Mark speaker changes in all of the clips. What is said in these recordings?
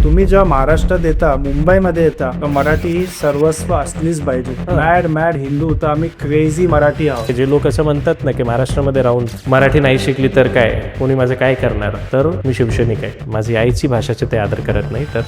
Speaker 1: तुम्ही जेव्हा महाराष्ट्रात येता, मुंबईमध्ये येता, तर मराठी ही सर्वस्व असलीच पाहिजे. मॅड मॅड हिंदू तर आम्ही क्रेझी मराठी आहोत.
Speaker 2: जे लोक असं म्हणतात ना की महाराष्ट्रामध्ये राहून मराठी नाही शिकली तर काय, कोणी माझं काय करणार, तर मी शिवसैनिक आहे. माझी आईची भाषेचे ते आदर करत नाही, तर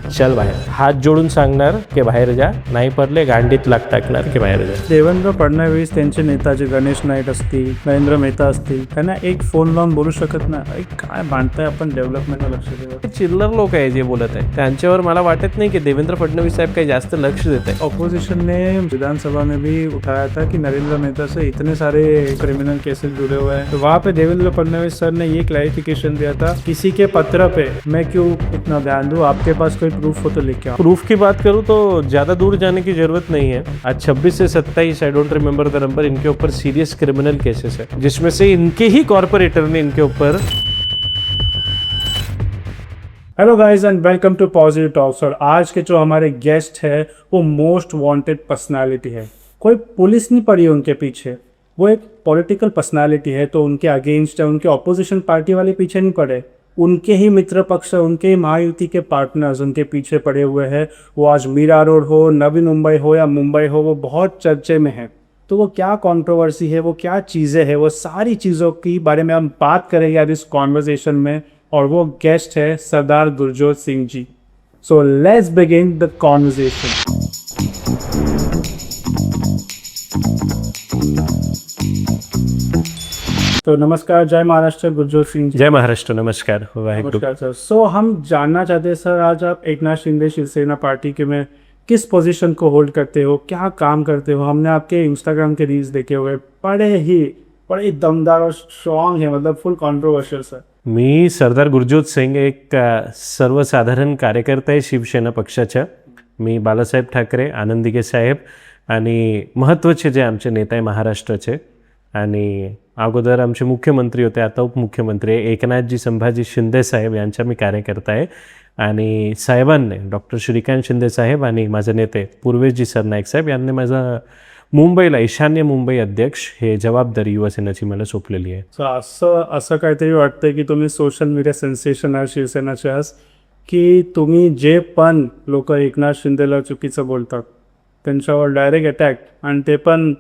Speaker 2: चल बाहेर, हात जोडून सांगणार की बाहेर जा, नाही पडले गांडीत लाग टाकणार की बाहेर जा.
Speaker 1: देवेंद्र फडणवीस, त्यांचे नेता जे गणेश नाईक असतील, नरेंद्र मेहता असतील, त्यांना एक फोन लावून बोलू शकत नाही, काय भांडताय आपण, डेव्हलपमेंटला लक्ष देऊ.
Speaker 2: चिल्लर लोक आहे जे बोलत आहे, त्यांच्यावर मला वाटत नहीं कि देवेंद्र फडणवीस साहब काही जास्त लक्ष देते हैं.
Speaker 1: ऑपोजिशन ने विधानसभा में भी उठाया था कि नरेंद्र मेहता से इतने सारे क्रिमिनल केसेस जुड़े हुए हैं, तो वहाँ पे देवेंद्र फडणवीस सर ने ये क्लैरिफिकेशन दिया था, किसी के पत्र पे मैं क्यों इतना ध्यान दूं, आपके पास कोई प्रूफ हो तो लेके आओ.
Speaker 2: प्रूफ की बात करूं तो ज़्यादा दूर जाने की ज़रूरत नहीं है. आज 26 से 27, I don't remember the number, इनके ऊपर सीरियस क्रिमिनल केसेस है, जिसमें से इनके ही कॉर्पोरेटर ने इनके ऊपर.
Speaker 1: Hello guys and welcome to positive talks. और आज के जो हमारे गेस्ट है वो मोस्ट वांटेड पर्सनालिटी है. कोई पुलिस नहीं पड़ी उनके पीछे, वो एक पॉलिटिकल पर्सनालिटी है, तो उनके अगेंस्ट है, उनके ऑपोजिशन पार्टी वाले पीछे नहीं पड़े, उनके ही मित्र पक्ष, उनके ही महायुति के पार्टनर्स उनके पीछे पड़े हुए हैं. वो आज मीरा रोड हो, नवी मुंबई हो या मुंबई हो, वो बहुत चर्चे में है. तो वो क्या कंट्रोवर्सी है, वो क्या चीज़ें हैं, वो सारी चीज़ों के बारे में हम बात करेंगे आज इस कॉन्वर्जेशन में. और वो गेस्ट है Sardar Gurjot Singh ji. So let's begin the conversation. तो नमस्कार, जय महाराष्ट्र गुरजोत सिंह जी.
Speaker 2: जय महाराष्ट्र, नमस्कार. वाहेगुरु.
Speaker 1: नमस्कार सर. सो हम जानना चाहते हैं सर, आज आप एकनाथ शिंदे शिवसेना पार्टी के में किस पोजीशन को होल्ड करते हो, क्या काम करते हो. हमने आपके इंस्टाग्राम के रील्स देखे हुए, बड़े दमदार और स्ट्रॉन्ग है, मतलब फुल कॉन्ट्रोवर्शियल सर.
Speaker 2: मी सरदार गुरजोत सिंग, एक सर्वसाधारण कार्यकर्ता आहे शिवसेना पक्षाच्या. मी बाळासाहेब ठाकरे, आनंद दिघे साहेब आणि महत्त्वाचे जे आमचे नेते आहे महाराष्ट्राचे, आणि अगोदर आमचे मुख्यमंत्री होते, आता उपमुख्यमंत्री एकनाथजी संभाजी शिंदे साहेब यांचा मी कार्यकर्ता आहे. आणि साहेबांनी, डॉक्टर श्रीकांत शिंदे साहेब आणि माझे नेते पूर्वेशजी सरनाईक साहेब यांनी माझा मुंबईला ईशान्य मुंबई अध्यक्ष हे जबाबदारी युवासेनेची मला सोपलेली आहे.
Speaker 1: असं काहीतरी वाटतंय की तुम्ही सोशल मीडिया सेन्सेशन आहात शिवसेनाचे आज, की तुम्ही जे पण लोक एकनाथ शिंदेला चुकीचं बोलतात त्यांच्यावर डायरेक्ट अटॅक, आणि ते पण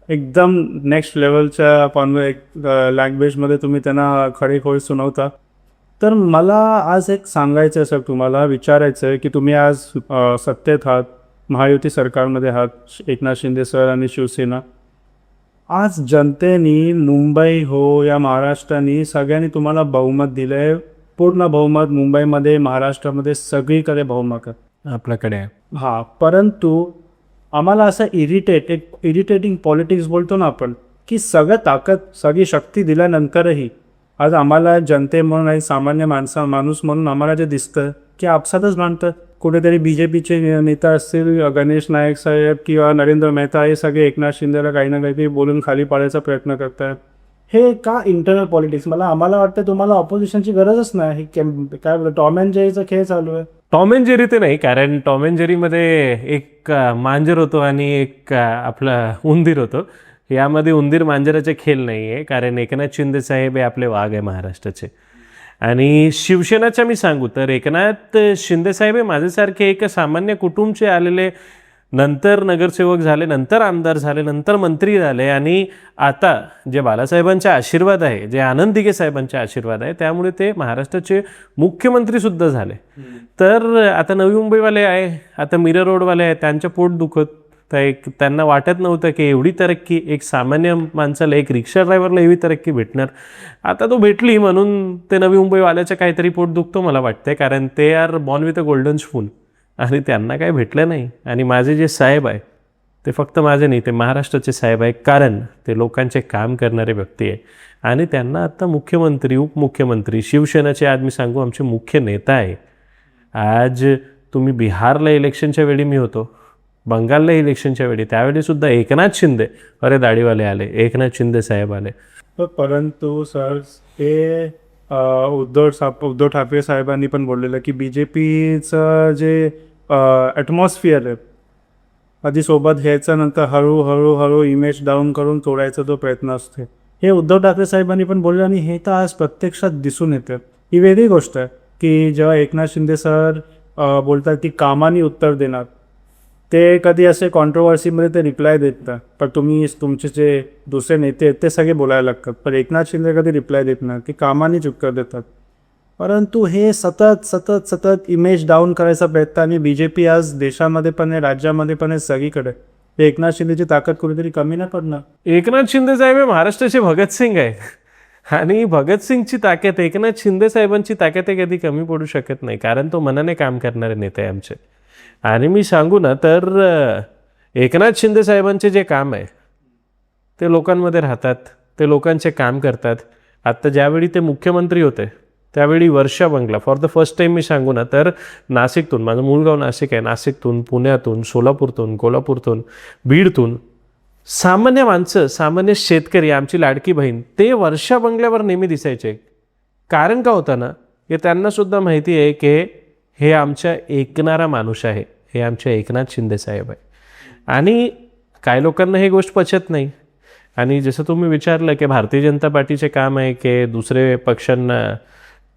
Speaker 1: एकदम नेक्स्ट लेवलच्या लँग्वेजमध्ये तुम्ही त्यांना खडेखोळे सुनावता. तर मला आज एक सांगायचं आहे सर, तुम्हाला विचारायचं आहे की तुम्ही आज सत्तेत आहात, महायुती सरकारमध्ये आहात, एकनाथ शिंदे सर आणि शिवसेना. आज जनतेने, मुंबई हो या महाराष्ट्राने, सगळ्यांनी तुम्हाला बहुमत दिलं आहे, पूर्ण बहुमत मुंबईमध्ये, महाराष्ट्रामध्ये सगळीकडे बहुमत
Speaker 2: आपल्याकडे आहे.
Speaker 1: हां, परंतु आम्हाला असं इरिटेटिंग पॉलिटिक्स बोलतो ना आपण, की सगळं ताकद, सगळी शक्ती दिल्यानंतरही आज आम्हाला जनते म्हणून आणि सामान्य माणूस म्हणून आम्हाला जे दिसतं की आपसातच भांडतं. कुठेतरी BJPचे नेता असतील, गणेश नाईक साहेब किंवा नरेंद्र मेहता, हे सगळे एकनाथ शिंदेला काही ना काहीतरी बोलून खाली पाडायचा प्रयत्न करतात. हे का इंटरनल पॉलिटिक्स? आम्हाला वाटतं तुम्हाला ऑपोजिशनची गरजच नाही. काय बोलतो, टॉम अँड जेरीचा खेळ चालू आहे.
Speaker 2: टॉम अँड जेरी ते नाही, कारण टॉम अँड जेरीमध्ये एक मांजर होतो आणि एक आपला उंदीर होतो. यामध्ये उंदीर मांजराचे खेळ नाही आहे, कारण एकनाथ शिंदे साहेब हे आपले वाघ आहे महाराष्ट्राचे. आणि शिवसेनाच्या मी सांगू तर एकनाथ शिंदे साहेब हे माझ्यासारखे एक सामान्य कुटुंबचे आलेले, नंतर नगरसेवक झाले, नंतर आमदार झाले, नंतर मंत्री झाले, आणि आता जे बाळासाहेबांचा आशीर्वाद आहे, जे आनंद दिघे साहेबांचे आशीर्वाद आहे, त्यामुळे ते महाराष्ट्राचे मुख्यमंत्रीसुद्धा झाले. तर आता नवी मुंबईवाले आहे, आता मीरा रोडवाले आहे, त्यांचं पोट दुखत तर त्यांना वाटत नव्हतं की एवढी तरक्की एक सामान्य माणसाला, एक रिक्षा ड्रायव्हरला एवढी तरक्की भेटणार. आता तो भेटली म्हणून ते नवी मुंबईवाल्याचं काहीतरी पोट दुखतो मला वाटतं, कारण ते are born with a golden spoon, आणि त्यांना काही भेटलं नाही. आणि माझे जे साहेब आहे ते फक्त माझे नाही, ते महाराष्ट्राचे साहेब आहे, कारण ते लोकांचे काम करणारे व्यक्ती आहे. आणि त्यांना आता मुख्यमंत्री, उपमुख्यमंत्री, शिवसेनेचे आज मी सांगू आमचे मुख्य नेता आहे. आज तुम्ही बिहारला इलेक्शनच्या वेळी मी होतो, बंगालला इलेक्शनच्या वेळी, त्यावेळीसुद्धा एकनाथ शिंदे, अरे दाढीवाले आले, एकनाथ शिंदे साहेब आले.
Speaker 1: परंतु सर, हे उद्धव ठाकरे साहेबांनी पण बोललेलं की BJPचं जे ॲटमॉस्फिअर आहे, आधी सोबत घ्यायचं, नंतर हळूहळू इमेज डाऊन करून तोडायचा तो प्रयत्न असते. हे उद्धव ठाकरे साहेबांनी पण बोलले, आणि हे तर आज प्रत्यक्षात दिसून येतं. ही वेगळी गोष्ट आहे. की जेव्हा एकनाथ शिंदे सर बोलतात की कामाने उत्तर देणार, ते कधी असे कॉन्ट्रोवर्सीमध्ये ते रिप्लाय देत नाही. पण तुम्ही तुमचे जे दुसरे नेते आहेत ते सगळे बोलायला लागतात, पण एकनाथ शिंदे कधी रिप्लाय देत नाही, की कामानेच उत्तर देतात. परंतु हे सतत सतत सतत इमेज डाऊन करायचा प्रयत्न, आणि बी जे पी आज देशामध्ये पण आहे, राज्यामध्ये पण आहे, सगळीकडे. ते एकनाथ शिंदेची ताकद कुठेतरी कमी नाही पडणार.
Speaker 2: एकनाथ शिंदे साहेब हे महाराष्ट्राचे भगतसिंग आहे. आणि भगतसिंगची ताकद, एकनाथ शिंदे साहेबांची ताकद हे कधी कमी पडू शकत नाही, कारण तो मनाने काम करणारे नेते आहे आमचे. आणि मी सांगू ना तर एकनाथ शिंदे साहेबांचे जे काम आहे ते लोकांमध्ये राहतात, ते लोकांचे काम करतात. आत्ता ज्यावेळी ते मुख्यमंत्री होते त्यावेळी वर्षा बंगला फॉर द फर्स्ट टाईम मी सांगू ना तर नाशिकतून, माझं मूळ गाव नाशिक आहे, नाशिकतून, पुण्यातून, सोलापूरतून, कोल्हापूरतून, बीडतून सामान्य माणसं, सामान्य शेतकरी, आमची लाडकी बहीण, ते वर्षा बंगल्यावर नेहमी दिसायचे. कारण का होतं ना, की त्यांनासुद्धा माहिती आहे की हे आमच्या ऐकणारा माणूस आहे, हे आमचे एकनाथ शिंदे साहेब आहे. आणि काही लोकांना ही गोष्ट पचत नाही. आणि जसं तुम्ही विचारलं की भारतीय जनता पार्टीचे काम आहे की दुसरे पक्षांना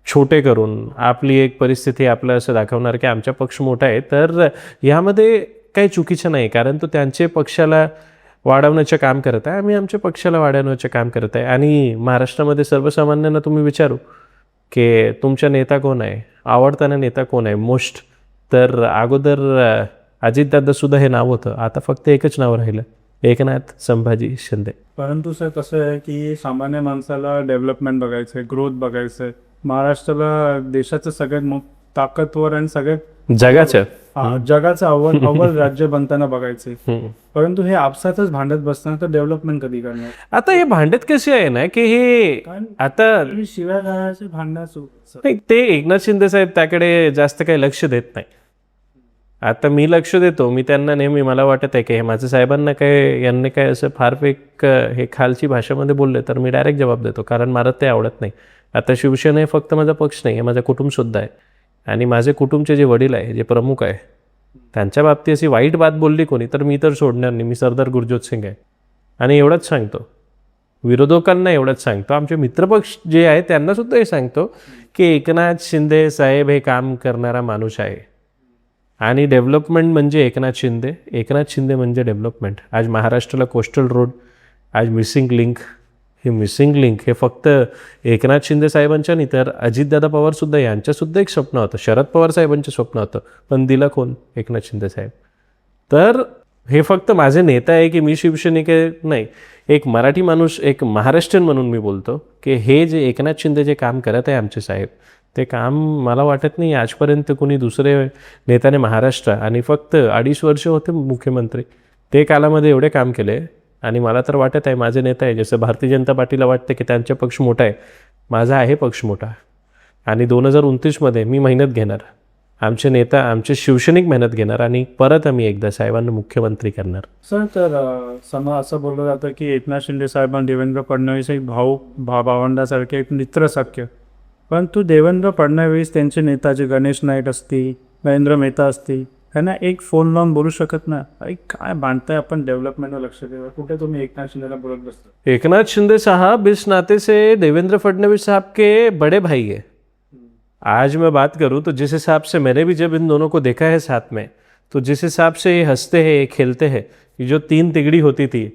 Speaker 2: छोटे करून आपली एक परिस्थिती आपलं असं दाखवणार की आमचा पक्ष मोठा आहे, तर ह्यामध्ये काही चुकीचं नाही. कारण तो त्यांचे पक्षाला वाढवण्याचं काम करत आहे, आम्ही आमच्या पक्षाला वाढवण्याचं काम करत आहे. आणि महाराष्ट्रामध्ये सर्वसामान्यांना तुम्ही विचारू की तुमचा नेता कोण आहे, आवडताना नेता कोण आहे मोस्ट, तर अगोदर अजितदादासुद्धा हे नाव होतं, आता फक्त एकच नाव राहिलं, एकनाथ संभाजी शिंदे.
Speaker 1: परंतु सर कसं आहे की सामान्य माणसाला डेव्हलपमेंट बघायचं आहे, ग्रोथ बघायचं आहे. महाराष्ट्राला देशाचं सगळ्यात ताकदवर आणि सगळ्यात जगाचं अव्वल राज्य बनताना बघायचंय. परंतु हे आपसातच भांडत बसताना तर डेव्हलपमेंट कधी करणार?
Speaker 2: आता हे भांडत कसे आहे ना की हे आता
Speaker 1: शिव्या घालायचे भांडणाचं
Speaker 2: नाही, ते एकनाथ शिंदे साहेब त्याकडे जास्त काही लक्ष देत नाही. आता मी लक्ष देतो, मी त्यांना नेहमी, मला वाटत आहे की हे माझ्या साहेबांना काय, यांनी काय असं फार फेक हे खालची भाषेमध्ये बोलले तर मी डायरेक्ट जबाब देतो, कारण मला ते आवडत नाही. आता शिवसेना हे फक्त माझा पक्ष नाही, हे माझं कुटुंबसुद्धा आहे. आणि माझे कुटुंबचे जे वडील आहे, जे प्रमुख आहे, त्यांच्या बाबतीत अशी वाईट बात बोलली कोणी तर मी तर सोडणार नाही. मी सरदार गुरजोत सिंग आहे. आणि एवढंच सांगतो विरोधकांना, एवढंच सांगतो, आमचे मित्रपक्ष जे आहे त्यांनासुद्धा हे सांगतो की एकनाथ शिंदे साहेब हे काम करणारा माणूस आहे. आणि डेव्हलपमेंट म्हणजे एकनाथ शिंदे, एकनाथ शिंदे म्हणजे डेव्हलपमेंट. आज महाराष्ट्राला कोस्टल रोड, आज मिसिंग लिंक, हे मिसिंग लिंक हे फक्त एकनाथ शिंदे साहेबांच्या नाही तर अजितदादा पवारसुद्धा, यांच्यासुद्धा एक स्वप्न होतं, शरद पवार साहेबांचं स्वप्न होतं, पण दिलं कोण? एकनाथ शिंदे साहेब. तर हे फक्त माझे नेता आहे की मी शिवसैनिक नाही, एक मराठी माणूस, एक महाराष्ट्रीयन म्हणून मी बोलतो की हे जे एकनाथ शिंदे जे काम करत आहे आमचे साहेब, ते काम मला वाटत नाही आजपर्यंत कोणी दुसरे नेत्याने महाराष्ट्र, आणि फक्त 2.5 वर्ष होते मुख्यमंत्री, ते कालामध्ये एवढे काम केले. आणि मला तर वाटत आहे माझे नेता आहे, जसं भारतीय जनता पार्टीला वाटतं की त्यांचा पक्ष मोठा आहे, माझा आहे पक्ष मोठा. आणि 2029मध्ये मी मेहनत घेणार, आमचे नेता, आमचे शिवसैनिक मेहनत घेणार, आणि परत आम्ही एकदा साहेबांना मुख्यमंत्री करणार.
Speaker 1: सर, तर समा असं बोललं जातं की एकनाथ शिंदे साहेबांना देवेंद्र फडणवीस एक भावंडासारखे, एक मित्रासारखे. परंतु देवेंद्र फडणवीस, त्यांचे नेता जे गणेश नाईक असतील, नरेंद्र मेहता असतील, त्यांना एक फोन लावून बोलू शकत ना, काय बांधताय आपण, डेव्हलपमेंटवर लक्ष द्यावं, कुठे तुम्ही एकनाथ शिंदेला बोलत बसता?
Speaker 2: एकनाथ शिंदे साहब इस नाते से देवेंद्र फडणवीस साहब के बड़े भाई है. आज मैं बात करूं तो जिस हिसाब से मैंने भी जब इन दोनों को देखा है साथ में, तो जिस हिसाब से ये हंसते हैं, खेलते हैं, ये जो 3 तिगड़ी होती थी,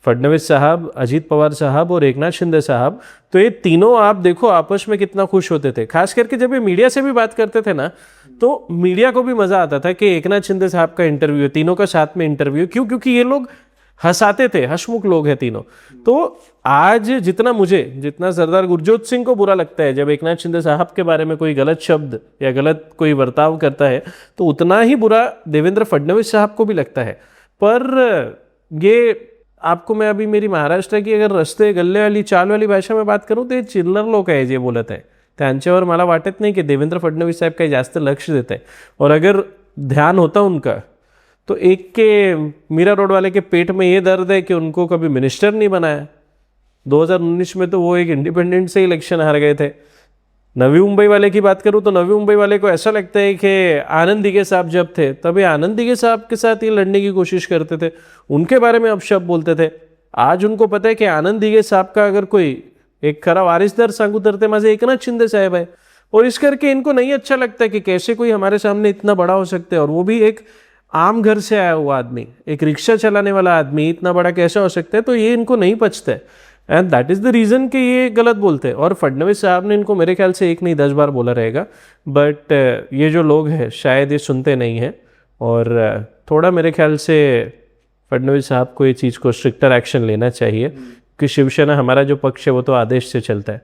Speaker 2: फडणवीस साहब, अजीत पवार साहब और एकनाथ शिंदे साहब, तो ये तीनों आप देखो आपस में कितना खुश होते थे. खास करके जब ये मीडिया से भी बात करते थे ना, तो मीडिया को भी मज़ा आता था कि एकनाथ शिंदे साहब का इंटरव्यू है, तीनों का साथ में इंटरव्यू. क्यों? क्योंकि ये लोग हंसाते थे, हंसमुख लोग हैं तीनों. तो आज जितना सरदार गुरजोत सिंह को बुरा लगता है जब एकनाथ शिंदे साहब के बारे में कोई गलत शब्द या गलत कोई बर्ताव करता है, तो उतना ही बुरा देवेंद्र फडणवीस साहब को भी लगता है. पर ये आपको मैं अभी मेरी महाराष्ट्र की अगर रस्ते गल्ले वाली चाल वाली भाषा में बात करूं तो हे चिल्लर लोक आहे जे बोलत आहे, त्यांच्यावर मला वाटत नाही की देवेंद्र फडणवीस साहब काही जास्त लक्ष देत आहे. और अगर ध्यान होता उनका तो एक के मीरा रोड वाले के पेट में ये दर्द है कि उनको कभी मिनिस्टर नहीं बनाया. 2019 में तो वो एक इंडिपेंडेंट से इलेक्शन हार गए थे. नवी मुंबई वाले की बात करूं तो नवी मुंबई वाले को ऐसा लगता है कि आनंद दिघे साहब जब थे तभी आनंद दिघे साहब के साथ ये लड़ने की कोशिश करते थे, उनके बारे में अपशब्द बोलते थे. आज उनको पता है कि आनंद दिघे साहब का अगर कोई एक खरा वारिसदार सांगू तर ते माझे एकनाथ शिंदे साहेब आहे. और इस करके इनको नहीं अच्छा लगता कि कैसे कोई हमारे सामने इतना बड़ा हो सकता है, और वो भी एक आम घर से आया हुआ आदमी, एक रिक्शा चलाने वाला आदमी इतना बड़ा कैसे हो सकता है। तो ये इनको नहीं पचता है, end that is the reason कि ये गलत बोलते हैं। और फडणवीस साहब ने इनको मेरे ख्याल से 1 नहीं 10 बार बोला रहेगा, बट ये जो लोग हैं शायद ये सुनते नहीं हैं। और थोड़ा मेरे ख्याल से फडणवीस साहब को ये चीज़ को स्ट्रिक्टर एक्शन लेना चाहिए कि शिवसेना, हमारा जो पक्ष है वो तो आदेश से चलता है।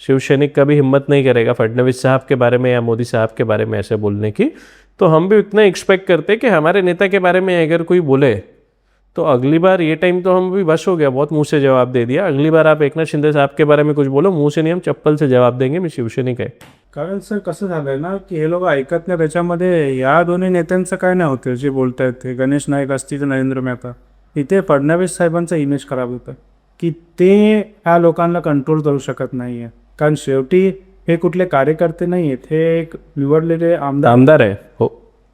Speaker 2: शिवसैनिक कभी हिम्मत नहीं करेगा फडणवीस साहब के बारे में या मोदी साहब के बारे में ऐसे बोलने की। तो हम भी उतना एक्सपेक्ट करते हैं कि हमारे नेता के बारे में अगर कोई बोले तो अगली बार, ये टाइम तो हम भी बस हो गया, बहुत मुंह से जवाब दे दिया, अगली बार आप एकनाथ शिंदे साहब के बारे में कुछ बोलो, मुंह से नहीं, हम चप्पल से जवाब देंगे, मी शिवसैनिक आहे.
Speaker 1: कारण सर कसं झालंय ना की हे लोक ऐकत नाही. त्याच्यामध्ये या दोन्ही नेत्यांचं काय नाही होतं जे बोलत आहेत ते, गणेश नाईक असतील तर नरेंद्र मेहता, इथे फडणवीस साहेबांचं इमेज खराब होतं की ते ह्या लोकांना कंट्रोल करू शकत नाही आहे. कारण शेवटी हे कुठले कार्यकर्ते नाही आहेत, हे एक निवडलेले आमदार
Speaker 2: आहे. हो,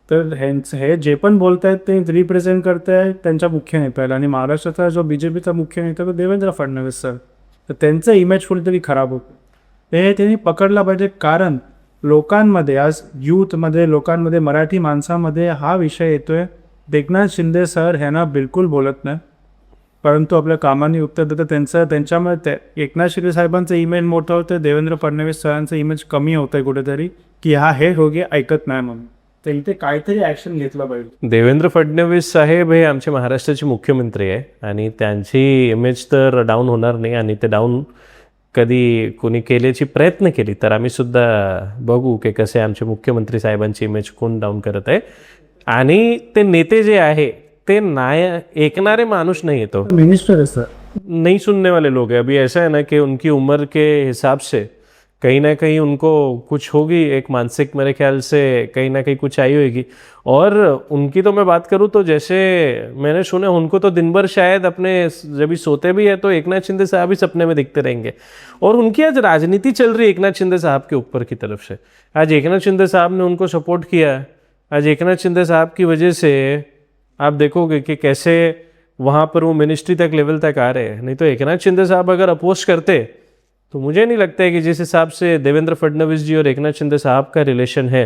Speaker 1: तर हे जे पण बोलत आहेत ते रिप्रेझेंट करत आहेत त्यांच्या मुख्य नेत्याला. आणि महाराष्ट्राचा जो बीजेपीचा मुख्य नेता तो देवेंद्र फडणवीस सर, तर त्यांचं इमेज कुठेतरी खराब होतं. हे त्यांनी पकडला पाहिजे. कारण लोकांमध्ये आज यूथमध्ये, लोकांमध्ये, मराठी माणसामध्ये हा विषय येतोय. एकनाथ शिंदे सर ह्यांना बिलकुल बोलत नाही, परंतु आपल्या कामाने उत्तर देतं. त्यांच्यामध्ये एकनाथ शिंदे साहेबांचं इमेज मोठं होतं, देवेंद्र फडणवीस सरांचं इमेज कमी होतंय कुठेतरी, की हे होगे ऐकत नाही म्हणून. तर इथे काहीतरी ॲक्शन घेतलं पाहिजे.
Speaker 2: देवेंद्र फडणवीस साहेब हे आमचे महाराष्ट्राचे मुख्यमंत्री आहे आणि त्यांची इमेज तर डाऊन होणार नाही. आणि ते डाऊन कधी कोणी केल्याची प्रयत्न केली तर आम्ही सुद्धा बघू की कसे आमचे मुख्यमंत्री साहेबांची इमेज कोण डाऊन करत आहे. आणि ते नेते जे आहे ते ऐकणारे मानुष नहीं है. तो
Speaker 1: मिनिस्टर है सर,
Speaker 2: नहीं सुनने वाले लोग हैं. अभी ऐसा है ना कि उनकी उम्र के हिसाब से कहीं ना कहीं उनको कुछ होगी, एक मानसिक, मेरे ख्याल से कहीं ना कहीं कुछ आई होगी. और उनकी तो मैं बात करूँ तो जैसे मैंने सुना उनको तो दिन भर शायद अपने जब भी सोते भी है तो एकनाथ शिंदे साहब ही सपने में दिखते रहेंगे. और उनकी आज राजनीति चल रही है एकनाथ शिंदे साहब के ऊपर की तरफ से. आज एकनाथ शिंदे साहब ने उनको सपोर्ट किया. आज एकनाथ शिंदे साहब की वजह से आप देखोगे कि कैसे वहाँ पर वो मिनिस्ट्री तक लेवल तक आ रहे हैं. नहीं तो एकनाथ शिंदे साहब अगर अपोज करते तो मुझे नहीं लगता है कि जिस हिसाब से देवेंद्र फडणवीस जी और एकनाथ शिंदे साहब का रिलेशन है,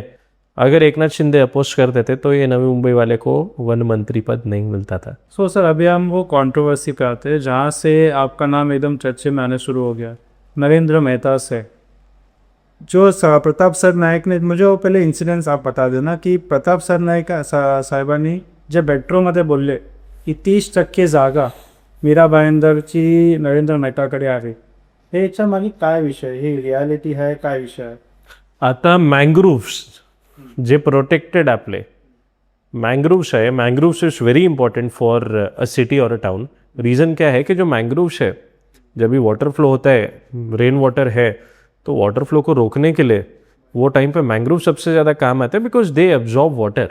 Speaker 2: अगर एकनाथ शिंदे अपोज करते थे तो ये नवी मुंबई वाले को वन मंत्री पद नहीं मिलता था.
Speaker 1: सो सर अभी हम वो कंट्रोवर्सी पे आते हैं जहाँ से आपका नाम एकदम चर्चे में आने शुरू हो गया, नरेंद्र मेहता से. जो प्रताप सर नाईक ने, मुझे वो पहले इंसिडेंट्स आप बता देना की प्रताप सर नाईक साहेबांनी जे मेट्रोमध्ये बोलले की 30% जागा मीरा भाईंदरची नरेंद्र मेहताकडे आहे, हे याच्या मागे काय विषय, हे रियालिटी आहे काय विषय आहे?
Speaker 2: आता मँग्रोव्स जे प्रोटेक्टेड आपले मँग्रोव्स आहे, mangroves is very important for a city और अ टाउन. रीज़न क्या है कि जो मैंग्रोव्स है, जब भी वाटर फ्लो होता है, रेन वाटर है, तो वाटर फ्लो को रोकने के लिए वो टाइम पे मैंग्रोव सबसे ज़्यादा काम आते हैं, बिकॉज दे एब्जॉर्ब वाटर.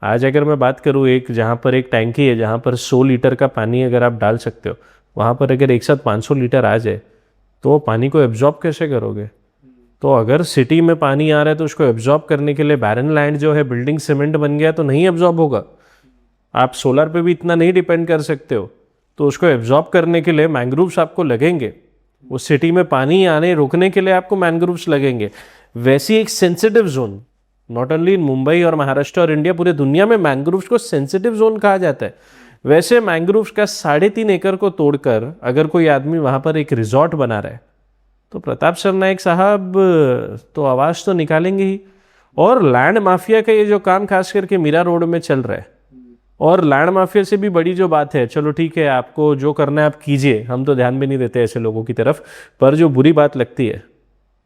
Speaker 2: आज अगर मैं बात करूँ, एक जहाँ पर एक टैंकी है जहाँ पर 100 लीटर का पानी अगर आप डाल सकते हो, वहाँ पर अगर एक साथ 500 लीटर आ जाए तो वो पानी को एब्जॉर्ब कैसे करोगे? तो अगर सिटी में पानी आ रहा है तो उसको एब्जॉर्ब करने के लिए बैरन लैंड जो है, बिल्डिंग सीमेंट बन गया तो नहीं एब्जॉर्ब होगा. आप सोलर पे भी इतना नहीं डिपेंड कर सकते हो. तो उसको एब्जॉर्ब करने के लिए मैंग्रोव्स आपको लगेंगे. उस सिटी में पानी आने रोकने के लिए आपको मैंग्रोव्स लगेंगे. वैसी एक sensitive Joan, not only in Mumbai और महाराष्ट्र और इंडिया, पूरे दुनिया में मैंग्रोव्स को सेंसिटिव जोन कहा जाता है. वैसे मैंग्रोव्स का 3.5 एकड़ को तोड़कर अगर कोई आदमी वहाँ पर एक रिजॉर्ट बना रहा है तो प्रताप सर नाईक साहब तो आवाज़ तो निकालेंगे ही. और लैंड माफिया का ये जो काम खास करके मीरा रोड में चल रहा है, और लैंड माफिया से भी बड़ी जो बात है, चलो ठीक है आपको जो करना है आप कीजिए, हम तो ध्यान भी नहीं देते ऐसे लोगों की तरफ. पर जो बुरी बात लगती है,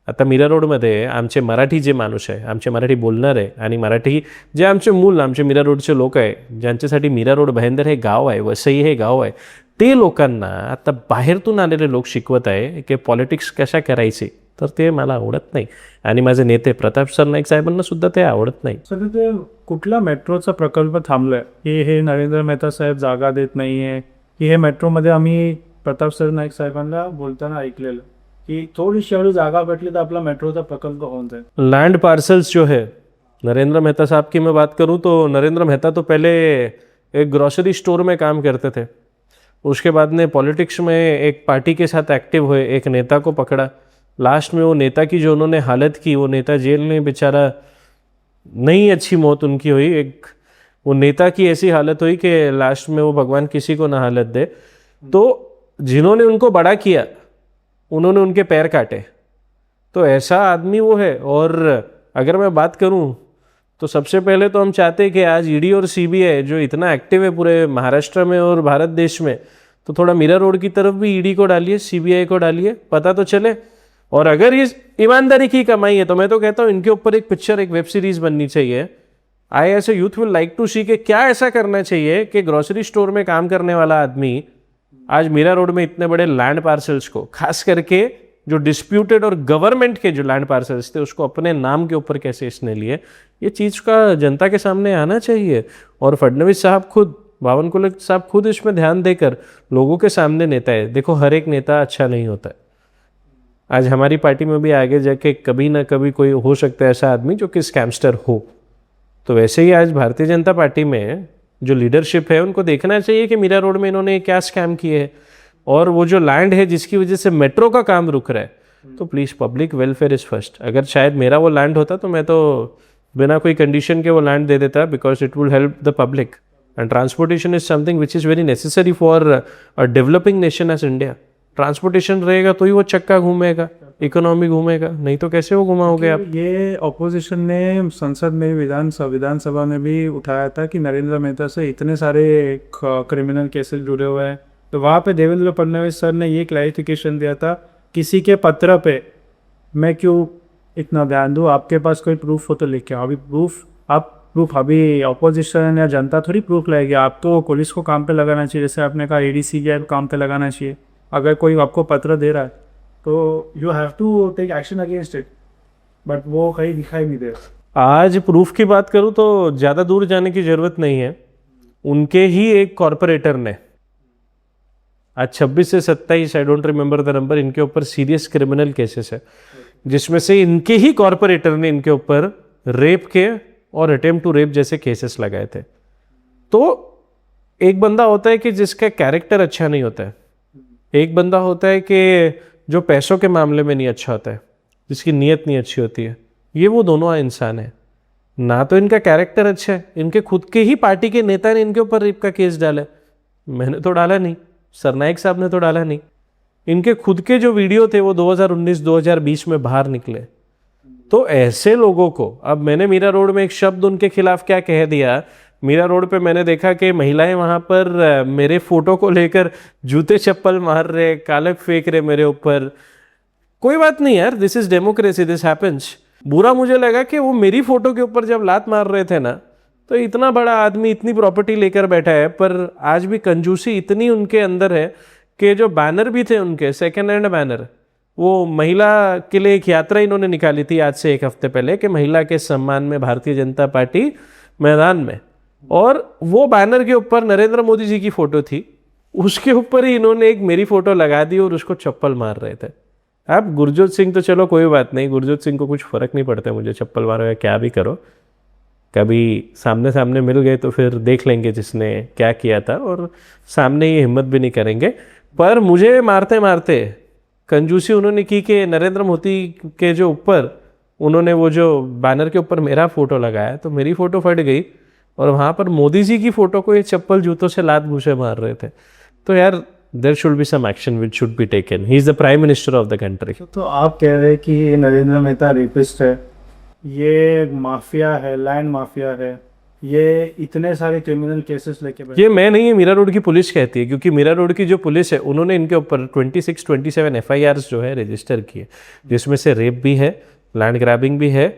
Speaker 2: आता मीरा रोडमध्ये आमचे मराठी जे माणूस आहे, आमचे मराठी बोलणारे आणि मराठी जे आमचे मूल, आमचे मीरा रोडचे लोक आहे, ज्यांच्यासाठी मीरा रोड भाईंदर हे गाव आहे, वसई हे गाव आहे, ते लोकांना आता बाहेरतून आलेले लोक शिकवत आहे की पॉलिटिक्स कशा करायची. तर ते मला आवडत नाही. आणि माझे नेते प्रताप सर नाईक साहेबांना सुद्धा ते आवडत नाही.
Speaker 1: सर ते कुठला मेट्रोचा प्रकल्प थांबलाय की हे नरेंद्र मेहता साहेब जागा देत नाही आहे, की हे मेट्रोमध्ये आम्ही प्रताप सर नाईक साहेबांना बोलताना ऐकलेलं की थोडीशी एवढी जागा भेटली तर आपला मेट्रोचा प्रकल्प होऊन जाईल.
Speaker 2: लैंड पार्सल्स जो है, नरेंद्र मेहता साहब की मैं बात करूं तो नरेंद्र मेहता तो पहले एक ग्रॉसरी स्टोर में काम करते थे. उसके बाद ने पॉलिटिक्स में एक पार्टी के साथ एक्टिव हुए, एक नेता को पकड़ा, लास्ट में वो नेता की जो उन्होंने हालत की, वो नेता जेल में बेचारा, नहीं अच्छी मौत उनकी हुई। एक वो नेता की ऐसी हालत हुई कि लास्ट में वो भगवान किसी को ना हालत दे। तो जिन्होंने उनको बड़ा किया उन्होंने उनके पैर काटे, तो ऐसा आदमी वो है। और अगर मैं बात करूं तो सबसे पहले तो हम चाहते हैं कि आज ईडी और सीबीआई जो इतना एक्टिव है पूरे महाराष्ट्र में और भारत देश में, तो थोड़ा मीरा रोड की तरफ भी ईडी को डालिए, सीबीआई को डालिए, पता तो चले। और अगर ये ईमानदारी की कमाई है तो मैं तो कहता हूँ इनके ऊपर एक पिक्चर, एक वेब सीरीज बननी चाहिए। I as a youth will like to see कि क्या ऐसा करना चाहिए कि ग्रोसरी स्टोर में काम करने वाला आदमी आज मीरा रोड में इतने बड़े लैंड पार्सल्स को, खास करके जो डिस्प्यूटेड और गवर्नमेंट के जो लैंड पार्सल्स थे, उसको अपने नाम के ऊपर कैसे इसने लिए, ये चीज़ का जनता के सामने आना चाहिए। और फडणवीस साहब खुद, बावनकुळे साहब खुद इसमें ध्यान देकर लोगों के सामने नेता है। देखो हर एक नेता अच्छा नहीं होता है। आज हमारी पार्टी में भी आगे जाके कभी ना कभी कोई हो सकता है ऐसा आदमी जो कि स्कैमस्टर हो। तो वैसे ही आज भारतीय जनता पार्टी में जो लीडरशिप है उनको देखना चाहिए कि मीरा रोड में इन्होंने क्या स्कैम किए हैं। और वो जो लैंड है जिसकी वजह से मेट्रो का काम रुक रहा है, तो please public welfare is first. अगर शायद मेरा वो लैंड होता तो मैं तो बिना कोई कंडीशन के वो लैंड दे देता, because it will help the public. And transportation is something which is very necessary for a developing nation as India. Transportation रहेगा तो ही वो चक्का घूमेगा, इकोनॉमी घूमेगा, नहीं तो कैसे वो घुमाओगे आप।
Speaker 1: ये ऑपोजिशन ने संसद में, विधानसभा में भी उठाया था कि नरेंद्र मेहता से इतने सारे क्रिमिनल केसेस जुड़े हुए हैं। तो वहाँ पे देवेंद्र फडणवीस सर ने ये क्लैरिफिकेशन दिया था, किसी के पत्र पे मैं क्यों इतना ध्यान दूँ, आपके पास कोई प्रूफ हो तो लेके आओ। अभी प्रूफ अभी ऑपोजिशन या जनता थोड़ी प्रूफ लाएगी। आप तो पुलिस को काम पे लगाना चाहिए, जैसे आपने कहा एडीसी को काम पे लगाना चाहिए। अगर कोई आपको पत्र दे रहा है तो you have to take action against it, but वो कहीं दिखाई नहीं दे रहा।
Speaker 2: आज प्रूफ की बात करूं तो ज़्यादा दूर जाने की ज़रूरत नहीं है। उनके ही एक कॉरपोरेटर ने आज 26 से 27, I don't remember the number, इनके ऊपर सीरियस क्रिमिनल केसेस है, जिसमें से इनके ही कॉरपोरेटर ने इनके ऊपर रेप के और अटेम्प्ट टू रेप जैसे केसेस लगाए थे। तो एक बंदा होता है कि जिसका कैरेक्टर अच्छा नहीं होता है, एक बंदा होता है कि जो पैसों के मामले में नहीं अच्छा होता है, जिसकी नीयत नहीं अच्छी होती है। ये वो दोनों इंसान है। ना तो इनका कैरेक्टर अच्छा है, इनके खुद के ही पार्टी के नेता ने इनके ऊपर रेप का केस डाला है। मैंने तो डाला नहीं, सरनाइक साहब ने तो डाला नहीं। इनके खुद के जो वीडियो थे वो 2019-2020 में बाहर निकले। तो ऐसे लोगों को, अब मैंने मीरा रोड में एक शब्द उनके खिलाफ क्या कह दिया, मीरा रोड पे मैंने देखा कि महिलाएं वहां पर मेरे फोटो को लेकर जूते चप्पल मार रहे, कालक फेंक रहे मेरे ऊपर। कोई बात नहीं यार, दिस इज डेमोक्रेसी, दिस हैपेंस। बुरा मुझे लगा कि वो मेरी फोटो के ऊपर जब लात मार रहे थे ना, तो इतना बड़ा आदमी इतनी प्रॉपर्टी लेकर बैठा है, पर आज भी कंजूसी इतनी उनके अंदर है कि जो बैनर भी थे उनके सेकेंड हैंड बैनर, वो महिला के लिए एक यात्रा इन्होंने निकाली थी आज से 1 हफ्ते पहले कि महिला के सम्मान में भारतीय जनता पार्टी मैदान में, और वो बैनर के ऊपर नरेंद्र मोदी जी की फोटो थी, उसके ऊपर ही इन्होंने एक मेरी फोटो लगा दी और उसको चप्पल मार रहे थे। अब गुरजोत सिंह तो चलो कोई बात नहीं, गुरजोत सिंह को कुछ फर्क नहीं पड़ता मुझे, चप्पल मारो या क्या भी करो, कभी सामने सामने मिल गए तो फिर देख लेंगे जिसने क्या किया था, और सामने ये हिम्मत भी नहीं करेंगे। पर मुझे मारते मारते कंजूसी उन्होंने की कि नरेंद्र मोदी के जो ऊपर उन्होंने वो जो बैनर के ऊपर मेरा फोटो लगाया, तो मेरी फोटो फट गई और वहाँ पर मोदी जी की फोटो को ये चप्पल जूतों से लात घूसे मार रहे थे। तो यार there should be some action which should be taken, he is the prime minister of the country.
Speaker 1: तो आप कह रहे हैं कि ये नरेंद्र मेहता रेपिस्ट है, ये माफिया है, लैंड माफिया है, ये इतने सारे क्रिमिनल केसेस लेके बैठे।
Speaker 2: ये मैं नहीं, है मीरा रोड की पुलिस कहती है, क्योंकि मीरा रोड की जो पुलिस है उन्होंने इनके ऊपर 26-27 FIRs जो है रजिस्टर किए, जिसमें से रेप भी है, लैंड ग्रैबिंग भी है,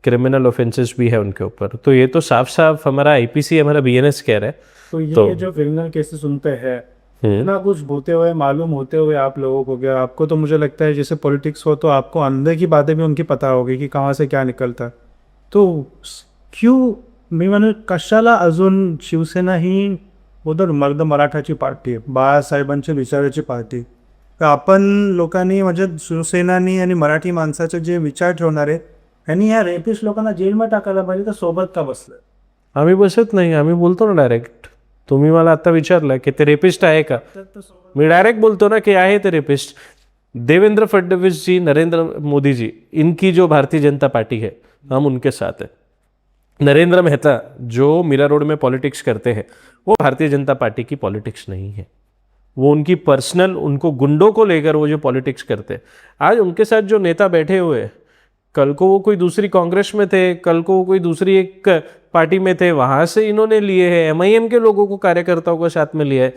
Speaker 2: क्रिमिनल ऑफेंसेस भी है उनके ऊपर। तो ये तो साफ साफ हमारा IPC, हमारा BNS कह रहा है।
Speaker 1: तो ये जो क्रिमिनल केसेस उन पे है, इतना कुछ होते हुए, मालूम होते हुए आप लोगों को, क्या आपको तो मुझे लगता है जैसे पॉलिटिक्स हो तो आपको अंदर की बातें भी उनकी पता होगी कि कहाँ से क्या निकलता है। तो क्यों मी म्हणे कशाला अजून शिवसेना ही उधर मराठाची पार्टी आहे, बाळासाहेबांच्या विचाराची पार्टी, तर आपण लोकांनी म्हणजे शिवसेनानी आणि मराठी माणसाचे जे विचार ठेवणारे यांनी या रेपिस्ट लोकांना जेलमध्ये टाकायला पाहिजे, तर सोबत का बसलं?
Speaker 2: आम्ही बसत नाही, आम्ही बोलतो ना डायरेक्ट। तुम्ही मला आता विचारलं की ते रेपिस्ट आहे का, मी डायरेक्ट बोलतो ना की आहे ते रेपिस्ट। देवेंद्र फडणवीस जी, नरेंद्र मोदी जी, इनकी जो भारतीय जनता पार्टी है, हम उनके साथ हैं। नरेंद्र मेहता जो मीरा रोड में पॉलिटिक्स करते हैं, वो भारतीय जनता पार्टी की पॉलिटिक्स नहीं है, वो उनकी पर्सनल, उनको गुंडों को लेकर वो जो पॉलिटिक्स करते हैं। आज उनके साथ जो नेता बैठे हुए हैं, कल को वो कोई दूसरी कांग्रेस में थे, कल को वो कोई दूसरी एक पार्टी में थे, वहां से इन्होंने लिए हैं, एमआईएम के लोगों को, कार्यकर्ताओं को साथ में लिया है।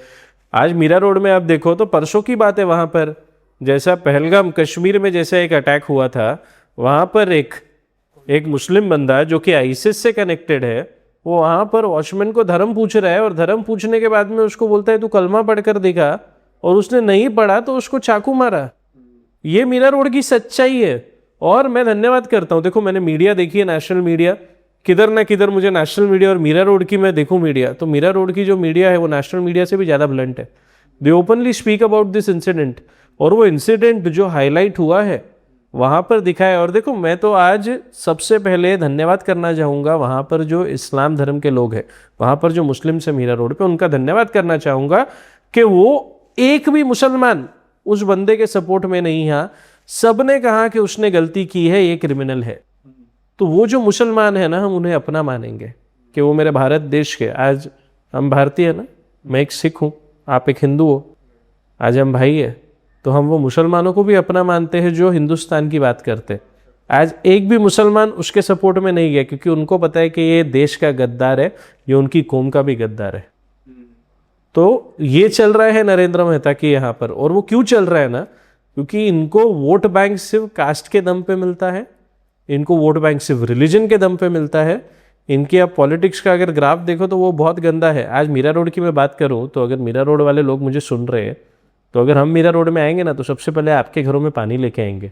Speaker 2: आज मीरा रोड में आप देखो तो परसों की बात है, वहां पर जैसा पहलगाम कश्मीर में जैसा एक अटैक हुआ था, वहां पर एक मुस्लिम बंदा जो कि आईसिस से कनेक्टेड है, वो वहां पर वॉचमैन को धर्म पूछ रहा है, और धर्म पूछने के बाद में उसको बोलता है तू कलमा पढ़कर दिखा, और उसने नहीं पढ़ा तो उसको चाकू मारा। ये मीरा रोड की सच्चाई है। और मैं धन्यवाद करता हूँ, देखो मैंने मीडिया देखी है, नेशनल मीडिया, किधर ना किधर मुझे नेशनल मीडिया और मीरा रोड की मैं देखूँ मीडिया, तो मीरा रोड की जो मीडिया है वो नेशनल मीडिया से भी ज़्यादा ब्लंट है। They openly speak about this incident, और वो इंसिडेंट जो हाईलाइट हुआ है वहाँ पर दिखाया। और देखो मैं तो आज सबसे पहले धन्यवाद करना चाहूँगा वहाँ पर जो इस्लाम धर्म के लोग हैं, वहाँ पर जो मुस्लिम्स हैं मीरा रोड पे, उनका धन्यवाद करना चाहूँगा कि वो एक भी मुसलमान उस बंदे के सपोर्ट में नहीं है। सब ने कहा कि उसने गलती की है, ये क्रिमिनल है। तो वो जो मुसलमान है ना, हम उन्हें अपना मानेंगे कि वो मेरे भारत देश के, आज हम भारतीय है ना, मैं एक सिख हूँ, आप एक हिंदू हो, आज हम भाई है, तो हम वो मुसलमानों को भी अपना मानते हैं जो हिंदुस्तान की बात करते हैं। आज एक भी मुसलमान उसके सपोर्ट में नहीं गया, क्योंकि उनको पता है कि ये देश का गद्दार है, ये उनकी कौम का भी गद्दार है। तो ये चल रहा है नरेंद्र मेहता के यहाँ पर। और वो क्यों चल रहा है ना, क्योंकि इनको वोट बैंक सिर्फ कास्ट के दम पे मिलता है, इनको वोट बैंक सिर्फ रिलीजन के दम पे मिलता है। इनकी आप पॉलिटिक्स का अगर ग्राफ देखो तो वो बहुत गंदा है। आज मीरा रोड की मैं बात करूं तो अगर मीरा रोड वाले लोग मुझे सुन रहे हैं, तो अगर हम मीरा रोड में आएंगे ना, तो सबसे पहले आपके घरों में पानी लेके आएंगे।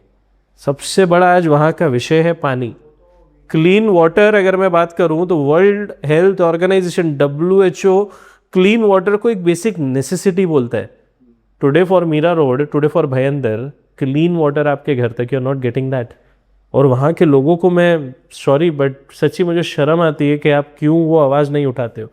Speaker 2: सबसे बड़ा आज वहाँ का विषय है पानी, क्लीन वाटर। अगर मैं बात करूं तो world health organization WHO clean water को एक बेसिक नेसेसिटी बोलता है। Today for Mira Road, today for Bhayandar, clean water आपके घर तक, you are not getting that. और वहाँ के लोगों को मैं सॉरी बट सच्ची मुझे शर्म आती है कि आप क्यों वो आवाज़ नहीं उठाते हो।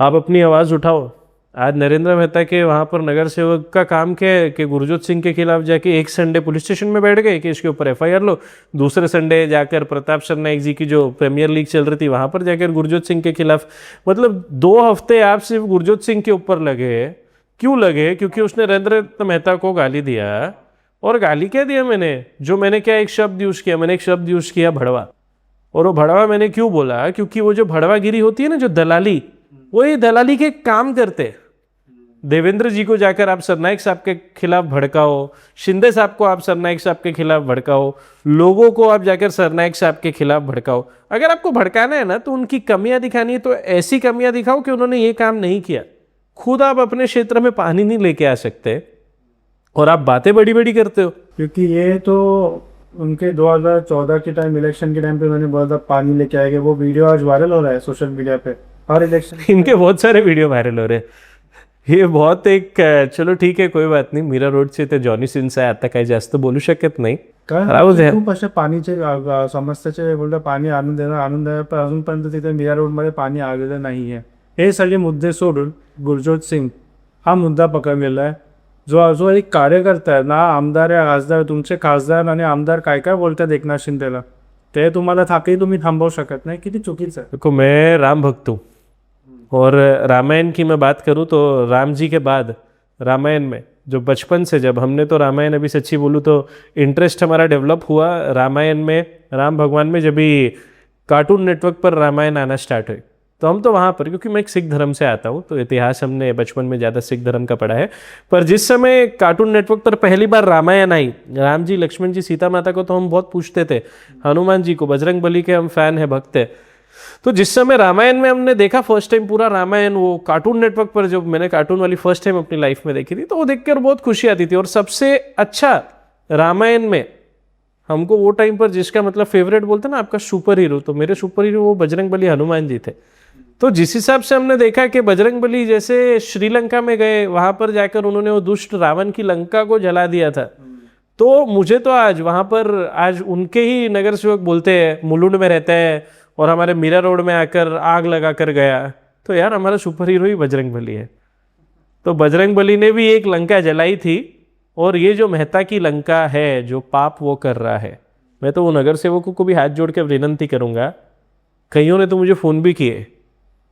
Speaker 2: आप अपनी आवाज़ उठाओ। आज नरेंद्र मेहता के वहाँ पर नगर सेवक का काम क्या है कि गुरजोत सिंह के खिलाफ जाके एक संडे पुलिस स्टेशन में बैठ गए कि इसके ऊपर FIR लो, दूसरे संडे जाकर प्रताप सरनाइक जी की जो प्रीमियर लीग चल रही थी वहाँ पर जाकर गुरजोत सिंह के खिलाफ, मतलब 2 हफ्ते आप सिर्फ गुरजोत सिंह के ऊपर लगे। क्यों लगे? क्योंकि उसने नरेंद्र मेहता को गाली दिया। और गाली क्या दिया मैंने क्या एक शब्द यूज़ किया, मैंने एक शब्द यूज़ किया भड़वा। और वो भड़वा मैंने क्यों बोला? क्योंकि वो जो भड़वागिरी होती है ना, जो दलाली, वो ये दलाली के काम करते। देवेंद्र जी को जाकर आप सरनाइक साहब के खिलाफ भड़काओ, शिंदे साहब को आप सरनाइक साहब के खिलाफ भड़काओ, लोगों को आप जाकर सरनाइक साहब के खिलाफ भड़काओ। अगर आपको भड़काना है ना तो उनकी कमियां दिखानी है तो ऐसी कमियां दिखाओ कि उन्होंने ये काम नहीं किया। खुद आप अपने क्षेत्र में पानी नहीं लेके आ सकते और आप बातें बड़ी बड़ी करते हो।
Speaker 1: क्योंकि ये तो उनके 2014 के टाइम, इलेक्शन के टाइम पे मैंने बोला था पानी लेके आएंगे, वो वीडियो आज वायरल हो रहा है सोशल मीडिया पे हर इलेक्शन।
Speaker 2: इनके बहुत सारे वीडियो वायरल हो रहे हैं। हे बहुत एक, चलो ठीक आहे, कोई बात नाही. मीरा रोडचे ते जॉनी सिन्स आहे, आता काही जास्त बोलू शकत नाही. राहू द्या.
Speaker 1: खूप अशा पाणीचे समस्याचे बोलता पाणी आणून द्या, पण अजूनपर्यंत तिथे मीरा रोडमध्ये पाणी आलेलं नाही आहे. हे सगळे मुद्दे सोडून गुरजोत सिंग हा मुद्दा पकडलेला आहे, जो एक कार्यकर्ता आहे ना, आमदार आहे, खासदार, तुमचे खासदार आणि आमदार काय काय बोलतात एकनाथ शिंदेला, ते तुम्हाला तुम्ही थांबवू शकत नाही. किती चुकीचं आहे.
Speaker 2: देखो मैं राम भक्त हूँ और रामायण की मैं बात करूँ तो राम जी के बाद रामायण में जो बचपन से, जब हमने तो रामायण, अभी सच्ची बोलूँ तो इंटरेस्ट हमारा डेवलप हुआ रामायण में, राम भगवान में, जब भी कार्टून नेटवर्क पर रामायण आना स्टार्ट हुई तो हम तो वहाँ पर, क्योंकि मैं एक सिख धर्म से आता हूँ तो इतिहास हमने बचपन में ज़्यादा सिख धर्म का पढ़ा है, पर जिस समय कार्टून नेटवर्क पर पहली बार रामायण आई, राम जी, लक्ष्मण जी, सीता माता को तो हम बहुत पूछते थे, हनुमान जी को, बजरंग बली के हम फैन हैं, भक्त हैं। तो जिस समय रामायण में हमने देखा फर्स्ट टाइम पूरा रामायण, वो कार्टून नेटवर्क पर जब मैंने कार्टून वाली फर्स्ट टाइम अपनी लाइफ में देखी थी, तो वो देखकर बहुत खुशी आती थी। और सबसे अच्छा रामायण में हमको वो टाइम पर जिसका मतलब फेवरेट बोलते ना आपका सुपर हीरो, तो मेरे सुपर हीरो वो बजरंग बली हनुमान जी थे। तो जिस हिसाब से हमने देखा कि बजरंग बली जैसे श्रीलंका में गए, वहां पर जाकर उन्होंने वो दुष्ट रावण की लंका को जला दिया था, तो मुझे तो आज वहां पर, आज उनके ही नगर सेवक बोलते हैं, मुलुंड में रहते हैं और हमारे मीरा रोड में आकर आग लगा कर गया, तो यार हमारा सुपर हीरो ही बजरंग बली है। तो बजरंग बली ने भी एक लंका जलाई थी और ये जो मेहता की लंका है, जो पाप वो कर रहा है, मैं तो वो नगर सेवकों को भी हाथ जोड़ के विनंती करूंगा। कईयों ने तो मुझे फ़ोन भी किए,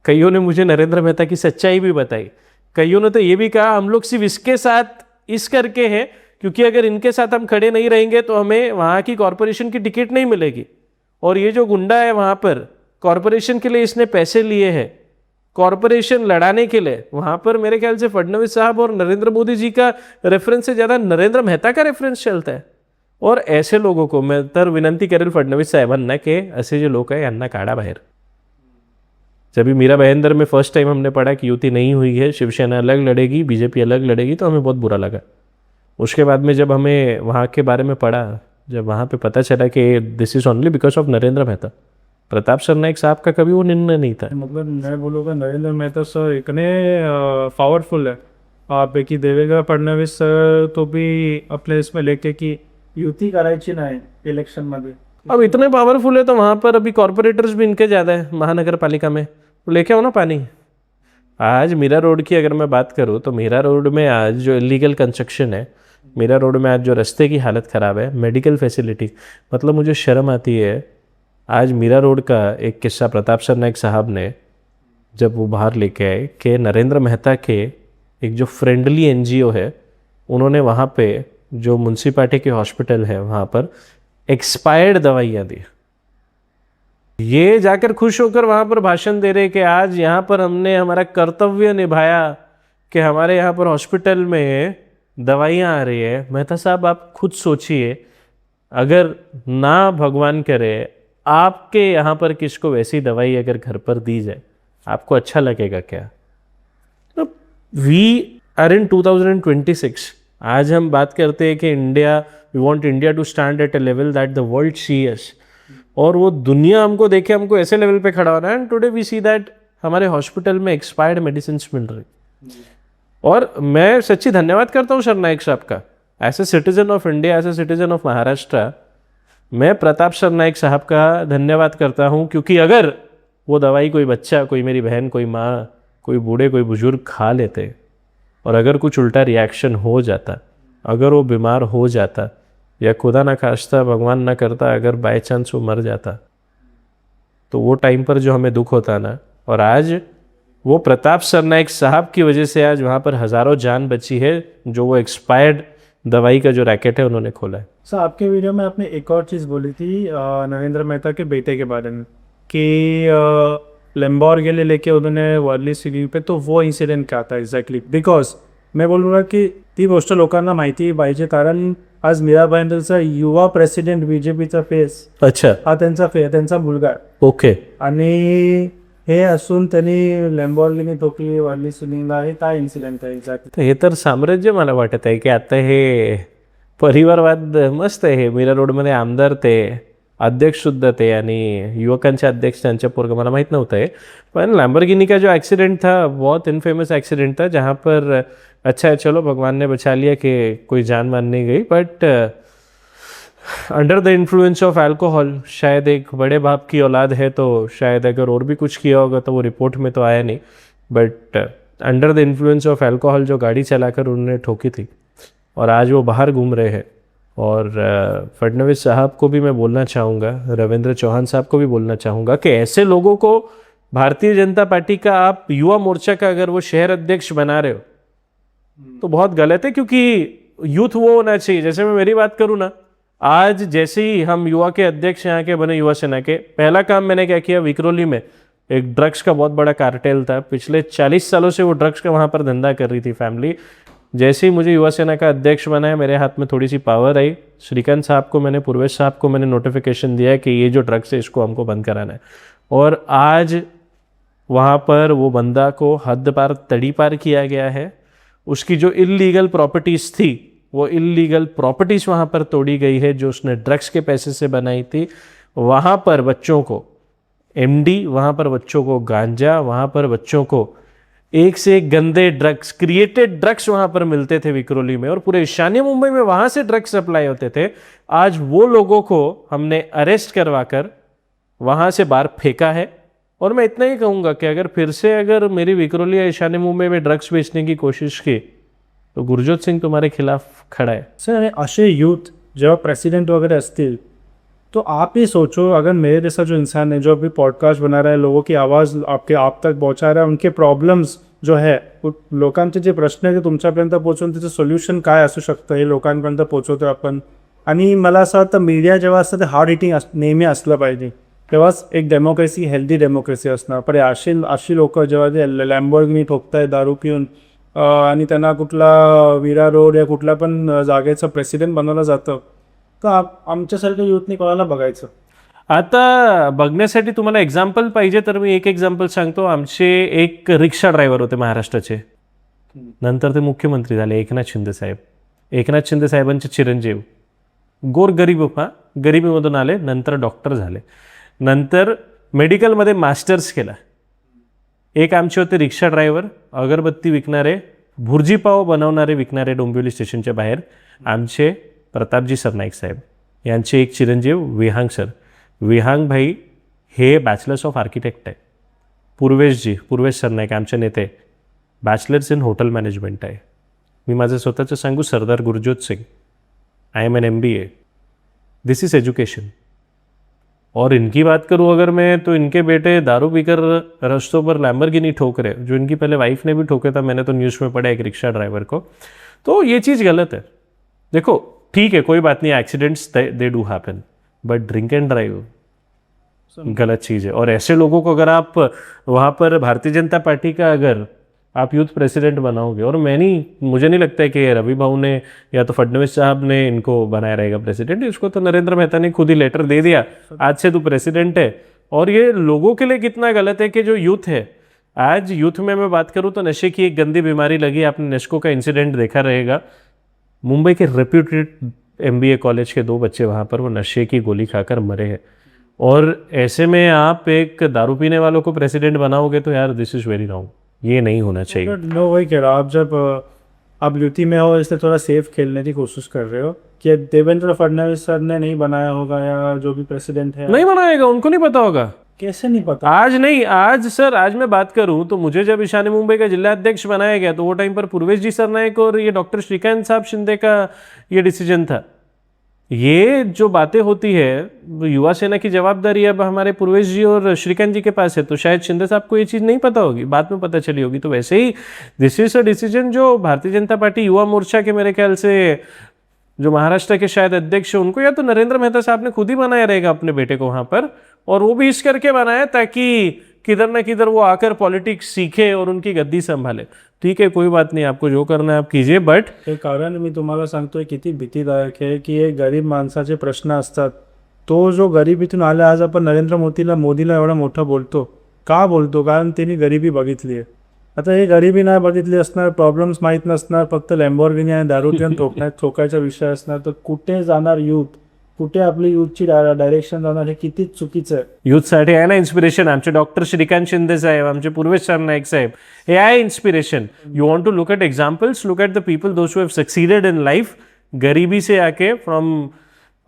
Speaker 2: कईयों ने मुझे नरेंद्र मेहता की सच्चाई भी बताई, कईयों ने तो ये भी कहा हम लोग सिर्फ इसके साथ इस करके हैं क्योंकि अगर इनके साथ हम खड़े नहीं रहेंगे तो हमें वहाँ की कॉरपोरेशन की टिकट नहीं मिलेगी। और ये जो गुंडा है वहाँ पर, कॉरपोरेशन के लिए इसने पैसे लिए हैं, कॉरपोरेशन लड़ाने के लिए। वहाँ पर मेरे ख्याल से फडणवीस साहब और नरेंद्र मोदी जी का रेफरेंस से ज़्यादा नरेंद्र मेहता का रेफरेंस चलता है। और ऐसे लोगों को मैं तर विनंती करेल फडणवीस साहेबांना के असे जे लोक आहे यांना काढा बाहेर। जब मीरा भाईंदर में फर्स्ट टाइम हमने पढ़ा कि युति नहीं हुई है, शिवसेना अलग लड़ेगी, बीजेपी अलग लड़ेगी, तो हमें बहुत बुरा लगा। उसके बाद में जब हमें वहाँ के बारे में पढ़ा, जब वहाँ पे पता चला कि this is only because of Narendra Mehta, Pratap Sarnaik साहब का कभी वो निर्णय नहीं था।
Speaker 1: मतलब मैं बोलूँगा नरेंद्र मेहता सर इतने पावरफुल है आप की देवेंद्र फडणवीस सर तो भी अपने इसमें लेके की युती करायची नाही इलेक्शन मध्ये।
Speaker 2: अब इतने पावरफुल है तो वहाँ पर अभी कॉरपोरेटर्स भी इनके ज़्यादा है महानगर पालिका में, तो लेके आओ ना पानी। आज मीरा रोड की अगर मैं बात करूँ तो मीरा रोड में आज जो इलीगल कंस्ट्रक्शन है, मीरा रोड में आज जो रास्ते की हालत ख़राब है, मेडिकल फैसिलिटी, मतलब मुझे शर्म आती है। आज मीरा रोड का एक किस्सा प्रताप सरनाईक साहब ने जब वो बाहर लेके आए कि नरेंद्र मेहता के एक जो फ्रेंडली एनजीओ है, उन्होंने वहाँ पे जो म्यूनसिपालिटी के हॉस्पिटल है वहाँ पर एक्सपायर्ड दवाइयाँ दी। ये जाकर खुश होकर वहाँ पर भाषण दे रहे कि आज यहाँ पर हमने हमारा कर्तव्य निभाया कि हमारे यहाँ पर हॉस्पिटल में दवाइयाँ आ रही है। मेहता साहब आप खुद सोचिए, अगर ना भगवान करे आपके यहाँ पर किसको वैसी दवाई अगर घर पर दी जाए, आपको अच्छा लगेगा क्या? We are in 2026। आज हम बात करते हैं कि India, we want India to stand at a level that the world see us, और वो दुनिया हमको देखे, हमको ऐसे लेवल पे खड़ा होना है। And today we see that हमारे हॉस्पिटल में एक्सपायर्ड मेडिसिन मिल रही। और मैं सच्ची धन्यवाद करता हूँ सरनाईक साहब का, as a citizen of India, as a citizen of Maharashtra, मैं प्रताप सरनाईक साहब का धन्यवाद करता हूँ। क्योंकि अगर वो दवाई कोई बच्चा, कोई मेरी बहन, कोई माँ, कोई बूढ़े, कोई बुजुर्ग खा लेते और अगर कुछ उल्टा रिएक्शन हो जाता, अगर वो बीमार हो जाता, या खुदा ना खास्ता भगवान ना करता अगर बाय चांस वो मर जाता, तो वो टाइम पर जो हमें दुख होता ना। और आज वो प्रताप सरनाईक साहब की वजह से आज वहाँ पर हज़ारों जान बची है, जो वो एक्सपायर्ड दवाई का जो रैकेट है उन्होंने खोला है।
Speaker 1: सर आपके वीडियो में आपने एक और चीज़ बोली थी नरेंद्र मेहता के बेटे के बारे में कि लैम्बोर्गिनी लेके उन्होंने वर्ली सिटी पे, तो वो इन्सिडेंट क्या था एक्झॅक्टली? बिकॉज मैं बोलूँगा की ती गोष्ट लोकांना माहिती पाहिजे, कारण आज मीरा भाईंदरचा युवा प्रेसिडेंट बीजेपीचा फेस,
Speaker 2: अच्छा,
Speaker 1: हा त्यांचा मुलगा आहे.
Speaker 2: ओके.
Speaker 1: आणि हे असून त्यांनी लॅम्बोर्गिनी ठोकली वर्ली सिटीला. हे काय इन्सिडेंट आहे एक्झॅक्टली?
Speaker 2: तर हे तर साम्राज्य मला वाटत आहे की आता हे परिवारवाद मस्त आहे. हे मीरा रोडमध्ये आमदार ते, अध्यक्षसुद्धा ते, आणि युवकांचे अध्यक्ष त्यांच्या पोरगा, मला माहीत नव्हतं है. पण लैम्बोर्गिनी का जो एक्सीडेंट था बहुत इनफेमस एक्सीडेंट था, जहाँ पर अच्छा है चलो भगवान ने बचा लिया कि कोई जान मान नहीं गई, but under the influence of alcohol, शायद एक बड़े बाप की औलाद है तो शायद अगर और भी कुछ किया होगा तो वो रिपोर्ट में तो आया नहीं, but under the influence of alcohol जो गाड़ी चलाकर उन्होंने ठोकी थी और आज वो बाहर घूम रहे हैं. और फडणवीस साहब को भी मैं बोलना चाहूँगा, रविंद्र चौहान साहब को भी बोलना चाहूँगा कि ऐसे लोगों को भारतीय जनता पार्टी का आप युवा मोर्चा का अगर वो शहर अध्यक्ष बना रहे हो तो बहुत गलत है. क्योंकि यूथ वो होना चाहिए, जैसे मैं मेरी बात करूँ ना, आज जैसे ही हम युवा के अध्यक्ष यहाँ के बने युवा सेना के, पहला काम मैंने क्या किया, विक्रोली में एक ड्रग्स का बहुत बड़ा कार्टेल था, पिछले 40 सालों से वो ड्रग्स का वहाँ पर धंधा कर रही थी फैमिली. जैसे ही मुझे युवा सेना का अध्यक्ष बनाया, मेरे हाथ में थोड़ी सी पावर आई. श्रीकांत साहब को मैंने, पूर्वेश साहब को मैंने नोटिफिकेशन दिया कि ये जो ड्रग्स है इसको हमको बंद कराना है. और आज वहाँ पर वो बंदा को हद पार तड़ी पार किया गया है. उसकी जो इल्लीगल प्रॉपर्टीज़ थी, वो इल्लीगल प्रॉपर्टीज़ वहाँ पर तोड़ी गई है जो उसने ड्रग्स के पैसे से बनाई थी. वहाँ पर बच्चों को एमडी, वहाँ पर बच्चों को गांजा, वहाँ पर बच्चों को एक से एक गंदे ड्रग्स, क्रिएटेड ड्रग्स वहाँ पर मिलते थे विक्रोली में, और पूरे ईशान्य मुंबई में वहाँ से ड्रग्स सप्लाई होते थे. आज वो लोगों को हमने अरेस्ट करवाकर वहाँ से बाहर फेंका है. और मैं इतना ही कहूँगा कि अगर फिर से अगर मेरी विक्रोली या ईशान्य मुंबई में ड्रग्स बेचने की कोशिश की तो गुरजोत सिंह तुम्हारे खिलाफ खड़ा है.
Speaker 1: सर असे यूथ जेव्हा प्रेसिडेंट वगैरह असतील तो आप ही सोचो, अगर मेरे जैसा जो इंसान है जो अभी पॉडकास्ट बना रहा है, लोगों की आवाज़ आप तक पहुंचा रहा है, उनके प्रॉब्लेम्स जो आहे लोकांचे जे प्रश्न आहे ते तुमच्यापर्यंत पोहोचवून त्याचं सोल्युशन काय असू शकतं हे लोकांपर्यंत पोहोचवतो आपण. आणि मला असं वाटतं मीडिया जेव्हा असतं ते हार्ड हिटिंग नेहमी असलं पाहिजे, तेव्हाच एक डेमोक्रेसी हेल्दी डेमोक्रेसी असणार. पण अशी लोक जेव्हा ते लॅम्बोर्गिनी ठोकताय दारू पिऊन आणि त्यांना कुठला विरा रोड या कुठल्या पण जागेचं प्रेसिडेंट बनवलं जातं, तर आमच्यासारख्या युथनी कोणाला बघायचं.
Speaker 2: आता बघण्यासाठी तुम्हाला एक्झाम्पल पाहिजे तर मी एक एक्झाम्पल सांगतो. आमचे एक रिक्षा ड्रायव्हर होते महाराष्ट्राचे, नंतर ते मुख्यमंत्री झाले, एकनाथ शिंदे साहेब. एकनाथ शिंदे साहेबांचे चिरंजीव, गोरगरीब गरिबीमधून आले, नंतर डॉक्टर झाले, नंतर मेडिकलमध्ये मास्टर्स केला. एक आमचे होते रिक्षा ड्रायव्हर, अगरबत्ती विकणारे, भुर्जीपाव बनवणारे विकणारे डोंबिवली स्टेशनच्या बाहेर, आमचे प्रतापजी सरनाईक साहेब. यांचे एक चिरंजीव विहांग सर. विहांग भाई हे बॅचलर्स ऑफ आर्किटेक्ट आहे. पूर्वेश सरनाईक आमचे नेते बॅचलर्स इन हॉटेल मॅनेजमेंट आहे. मी माझं स्वतःचं सांगू, Sardar Gurjot Singh, I am an MBA. This is education. और इनकी बात करूँ अगर मैं, तो इनके बेटे दारू पीकर रास्तों पर लैम्बोर्गिनी ठोक रहे, जो इनकी पहले वाइफ ने भी ठोका था, मैंने तो न्यूज़ में पढ़ा एक रिक्शा ड्राइवर को. तो ये चीज़ गलत है. देखो ठीक है, कोई बात नहीं, accidents they do happen, but drink end drive गलत चीज़ है. और ऐसे लोगों को अगर आप वहाँ पर भारतीय जनता पार्टी का अगर आप यूथ प्रेसिडेंट बनाओगे, और मुझे नहीं लगता है कि रवि भाऊ ने या तो फडणवीस साहब ने इनको बनाया रहेगा प्रेसिडेंट. इसको तो नरेंद्र मेहता ने खुद ही लेटर दे दिया, आज से तू प्रेसिडेंट है. और ये लोगों के लिए कितना गलत है कि जो यूथ है, आज यूथ में मैं बात करूँ तो नशे की एक गंदी बीमारी लगी. आपने नेस्को का इंसिडेंट देखा रहेगा. मुंबई के रेप्यूटेड MBA कॉलेज के 2 बच्चे वहाँ पर वो नशे की गोली खाकर मरे हैं. और ऐसे में आप एक दारू पीने वालों को प्रेसिडेंट बनाओगे तो यार दिस इज़ वेरी रॉन्ग. ये नहीं होना चाहिए.
Speaker 1: नो, वही कह रहा हूँ, आप जब आप युति में हो इसलिए थोड़ा सेफ खेलने की कोशिश कर रहे हो कि देवेंद्र फडणवीस सर ने नहीं बनाया होगा या जो भी प्रेसिडेंट है
Speaker 2: नहीं बनाएगा, उनको नहीं पता होगा.
Speaker 1: कैसे नहीं पता.
Speaker 2: आज नहीं, आज सर, आज मैं बात करूं तो मुझे जब ईशान्य मुंबई का जिला अध्यक्ष बनाया गया तो वो टाइम पर पूर्वेश जी सरनाईक और ये डॉक्टर श्रीकांत साहब शिंदे का ये डिसीजन था. ये जो बातें होती है, युवा सेना की जवाबदारी अब हमारे पूर्वेश जी और श्रीकांत जी के पास है, तो शायद शिंदे साहब को ये चीज़ नहीं पता होगी, बाद में पता चली होगी. तो वैसे ही दिस इज अ डिसीजन जो भारतीय जनता पार्टी युवा मोर्चा के मेरे ख्याल से जो महाराष्ट्र के शायद अध्यक्ष है, उनको या तो नरेंद्र मेहता साहब ने खुद ही बनाया रहेगा अपने बेटे को वहाँ पर, और वो भी इस करके बनाया ताकि किधर ना किधर वो आकर पॉलिटिक्स सीखे और उनकी गद्दी संभाले. ठीक आहे, कोई बात नाही, आपको जो करना है आप कीजिए. बट
Speaker 1: हे कारण मी तुम्हाला सांगतोय किती भीतीदायक आहे की हे गरीब माणसाचे प्रश्न असतात. तो जो गरिबीतून आला, आज आपण नरेंद्र मोदीला एवढा मोठा बोलतो का बोलतो, कारण त्यांनी गरिबी बघितली आहे. आता हे गरिबी नाही बघितली असणार, प्रॉब्लेम्स माहीत नसणार, फक्त लॅम्बोर्गिनी आणि दारू पिऊन ठोकायचा विषय असणार, तर कुठे जाणार यूथ, कुठे आपली यूथची डायरेक्शन जाणार, हे किती चुकीचं आहे.
Speaker 2: यूथसाठी आहे ना इन्स्पिरेशन. आमचे डॉक्टर श्रीकांत शिंदे साहेब, आमचे पूर्वेश सरनाईक साहेब, हे आहे inspiration. You want to look at examples, look at the people those who have succeeded in life. गरीबी से आके फ्रॉम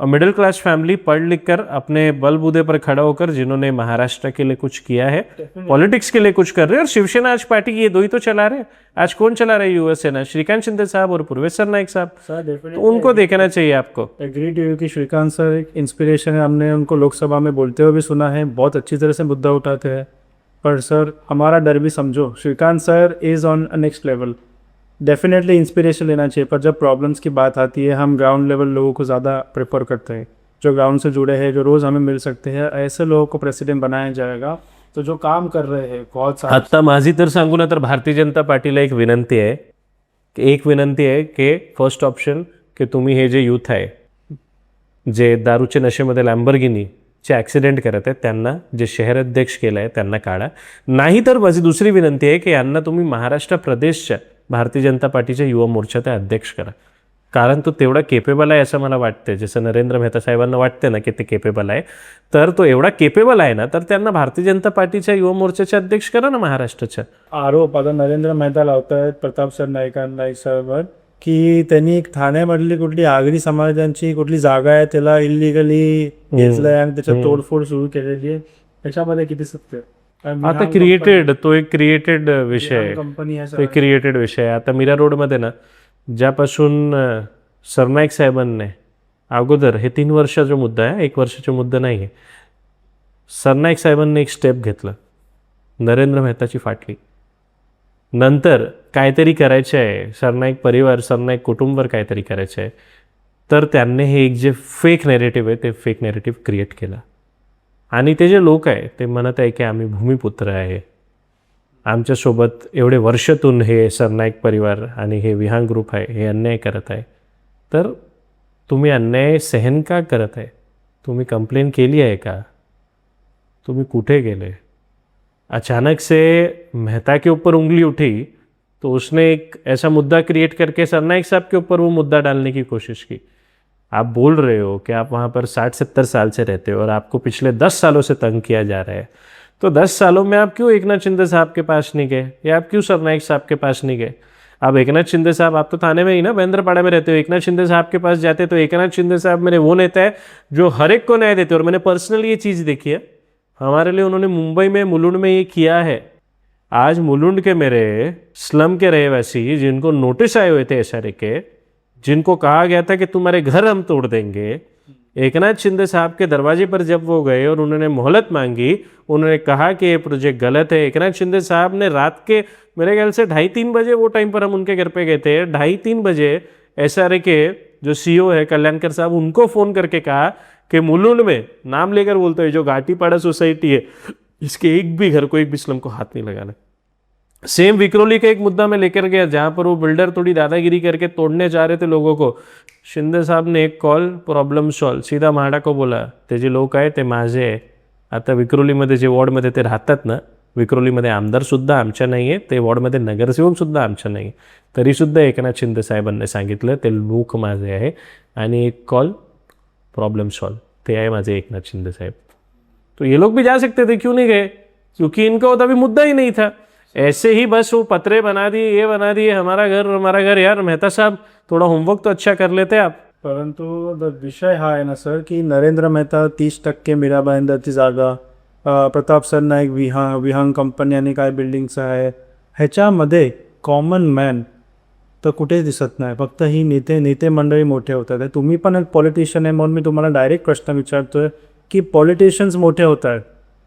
Speaker 2: मिडिल क्लास फैमिली, पढ़ लिख कर अपने बलबूते पर खड़ा होकर जिन्होंने महाराष्ट्र के लिए कुछ किया है, पॉलिटिक्स के लिए कुछ कर रहे हैं. और शिवसेना आज पार्टी ये 2 ही तो चला रहे हैं. आज कौन चला रहे हैं युवा सेना? श्रीकांत शिंदे साहब और पूर्वेश सरनाईक साहब. तो उनको देखना चाहिए आपको.
Speaker 1: एग्री टू यू कि श्रीकांत सर एक इंस्पिरेशन है. हमने उनको लोकसभा में बोलते हुए भी सुना है, बहुत अच्छी तरह से मुद्दा उठाते हैं. पर सर हमारा डर भी समझो, Shrikant sir is on next level. Definitely inspiration लेना चाहिए, पर जब प्रॉब्लम्स की बात आती है हम ग्राउंड लेवल लोगों को ज़्यादा प्रेफर करते हैं, जो ग्राउंड से जुड़े हैं, जो रोज़ हमें मिल सकते हैं. ऐसे लोगों को प्रेसिडेंट बनाया जाएगा तो जो काम कर रहे हैं बहुत सारे.
Speaker 2: आता माझी तर सांगू ना, तर भारतीय जनता पार्टीला एक विनंती आहे की फर्स्ट ऑप्शन की तुम्ही हे जे यूथ आहे जे दारूच्या नशेमध्ये लॅम्बोर्गिनीचे ॲक्सिडेंट करत आहेत त्यांना जे शहर अध्यक्ष केलं आहे त्यांना काढा. नाहीतर माझी दुसरी विनंती आहे की यांना तुम्ही महाराष्ट्र प्रदेशच्या भारतीय जनता पार्टीच्या युवा मोर्चाचा अध्यक्ष करा. कारण तो तेवढा केपेबल आहे असं मला वाटतं. जसं नरेंद्र मेहता साहेबांना वाटते ना की ते केपेबल आहे, तर तो एवढा केपेबल आहे ना, तर त्यांना भारतीय जनता पार्टीच्या युवा मोर्चाचे अध्यक्ष करा ना महाराष्ट्राच्या.
Speaker 1: आरोप आता नरेंद्र मेहता लावत आहेत प्रताप सरनाईकांना सरवर की त्यांनी एक ठाण्यामधली कुठली आगरी समाजांची कुठली जागा आहे त्याला इलिगली घेतलंय आणि त्याच्यात तोडफोड सुरू केलेली आहे. त्याच्यामध्ये किती सत्य आहे?
Speaker 2: आता क्रिएटेड, तो एक क्रिएटेड विषय आहे.
Speaker 1: कंपनी आहे
Speaker 2: तो एक क्रिएटेड विषय आहे. आता मीरा रोडमध्ये ना ज्यापासून सरनाईक साहेबांनी अगोदर, हे 3 वर्षाचा मुद्दा आहे, 1 वर्षाचा मुद्दा नाही आहे, सरनाईक साहेबांनी एक स्टेप घेतलं, नरेंद्र मेहताची फाटली. नंतर काहीतरी करायचं आहे, सरनाईक परिवार, सरनाईक कुटुंबावर काहीतरी करायचं आहे, तर त्यांनी हे एक जे फेक नेरेटिव्ह आहे ते फेक नेरेटिव्ह क्रिएट केलं. आणि ते जे लोक आहे ते म्हणत आहे की आम्ही भूमिपुत्र आहे, आमच्यासोबत एवढे वर्षातून हे सरनाईक परिवार आणि हे विहांग ग्रुप आहे हे अन्याय करत आहे. तर तुम्ही अन्याय सहन का करत आहे? तुम्ही कंप्लेन केली आहे का? तुम्ही कुठे गेले? अचानक से मेहता के ऊपर उंगली उठी तो उसने एक ऐसा मुद्दा क्रिएट करके सरनाईक साहब के ऊपर वो मुद्दा डालने की कोशिश की. आप बोल रहे हो कि आप वहाँ पर 60-70 साल से रहते हो और आपको पिछले 10 सालों से तंग किया जा रहा है, तो 10 सालों में आप क्यों एकनाथ शिंदे साहब के पास नहीं गए, या आप क्यों सरनाईक साहब के पास नहीं गए? अब एकनाथ शिंदे साहब, आप तो थाने में ही ना, महेंद्रपाड़ा में रहते हो, एकनाथ शिंदे साहब के पास जाते तो एकनाथ शिंदे साहब मेरे वो नेता है जो हर एक को न्याय देते, और मैंने पर्सनली ये चीज़ देखी है. हमारे लिए उन्होंने मुंबई में, मुलुंड में ये किया है. आज मुलुंड के मेरे स्लम के रहवासी जिनको नोटिस आए हुए थे एसआरए के, जिनको कहा गया था कि तुम्हारे घर हम तोड़ देंगे, एकनाथ शिंदे साहब के दरवाजे पर जब वो गए और उन्होंने मोहलत मांगी, उन्होंने कहा कि ये प्रोजेक्ट गलत है. एकनाथ शिंदे साहब ने रात के मेरे ख्याल से 2:30-3 बजे, वो टाइम पर हम उनके घर पे गए थे, 2:30-3 बजे एसआरए के जो सीईओ है कल्याणकर साहब, उनको फ़ोन करके कहा कि मुलुंड में, नाम लेकर बोलते हैं, जो घाटीपाड़ा सोसाइटी है, इसके एक भी घर को, एक भी स्लम को हाथ नहीं लगाना. सेम विक्रोली का एक मुद्दा मैं लेकर गया जहाँ पर वो बिल्डर थोड़ी दादागिरी करके तोड़ने जा रहे थे लोगों को. शिंदे साहब ने एक कॉल, प्रॉब्लेम सॉल्व, सीधा म्हाडा को बोला, ते जे लोक आहे ते माझे आहे. आता विक्रोलीमध्ये जे वॉर्डमध्ये ते राहतात ना, विक्रोलीमध्ये आमदारसुद्धा आमच्या नाही आहे, ते वॉर्डमध्ये नगरसेवकसुद्धा आमच्या नाही आहे, तरीसुद्धा एकनाथ शिंदे साहेबांनी सांगितलं ते लोक माझे आहे. आणि एक कॉल, प्रॉब्लम सॉल्व, ते आहे माझे एकनाथ शिंदे साहेब. तो ये लोग भी जा सकते थे, क्यों नहीं गए? क्योंकि इनका होता भी मुद्दा ही नहीं था. ऐसे ही बस वो पत्रे बना दिए, ये बना दिए, हमारा घर. यार मेहता साहब, थोड़ा होमवर्क तो अच्छा कर लेते आप.
Speaker 1: परंतु विषय हा आहे ना सर, की नरेंद्र मेहता 30% मीराबाईंदरची जागा, प्रताप सरनाईक विहांग कंपनी आणि काय बिल्डिंग्स आहे, ह्याच्यामध्ये कॉमन मॅन तर कुठेच दिसत नाही. फक्त ही नेते मंडळी मोठे होतात. तुम्ही पण एक पॉलिटिशियन आहे म्हणून मी तुम्हाला डायरेक्ट प्रश्न विचारतोय की पॉलिटिशियन्स मोठे होत आहेत,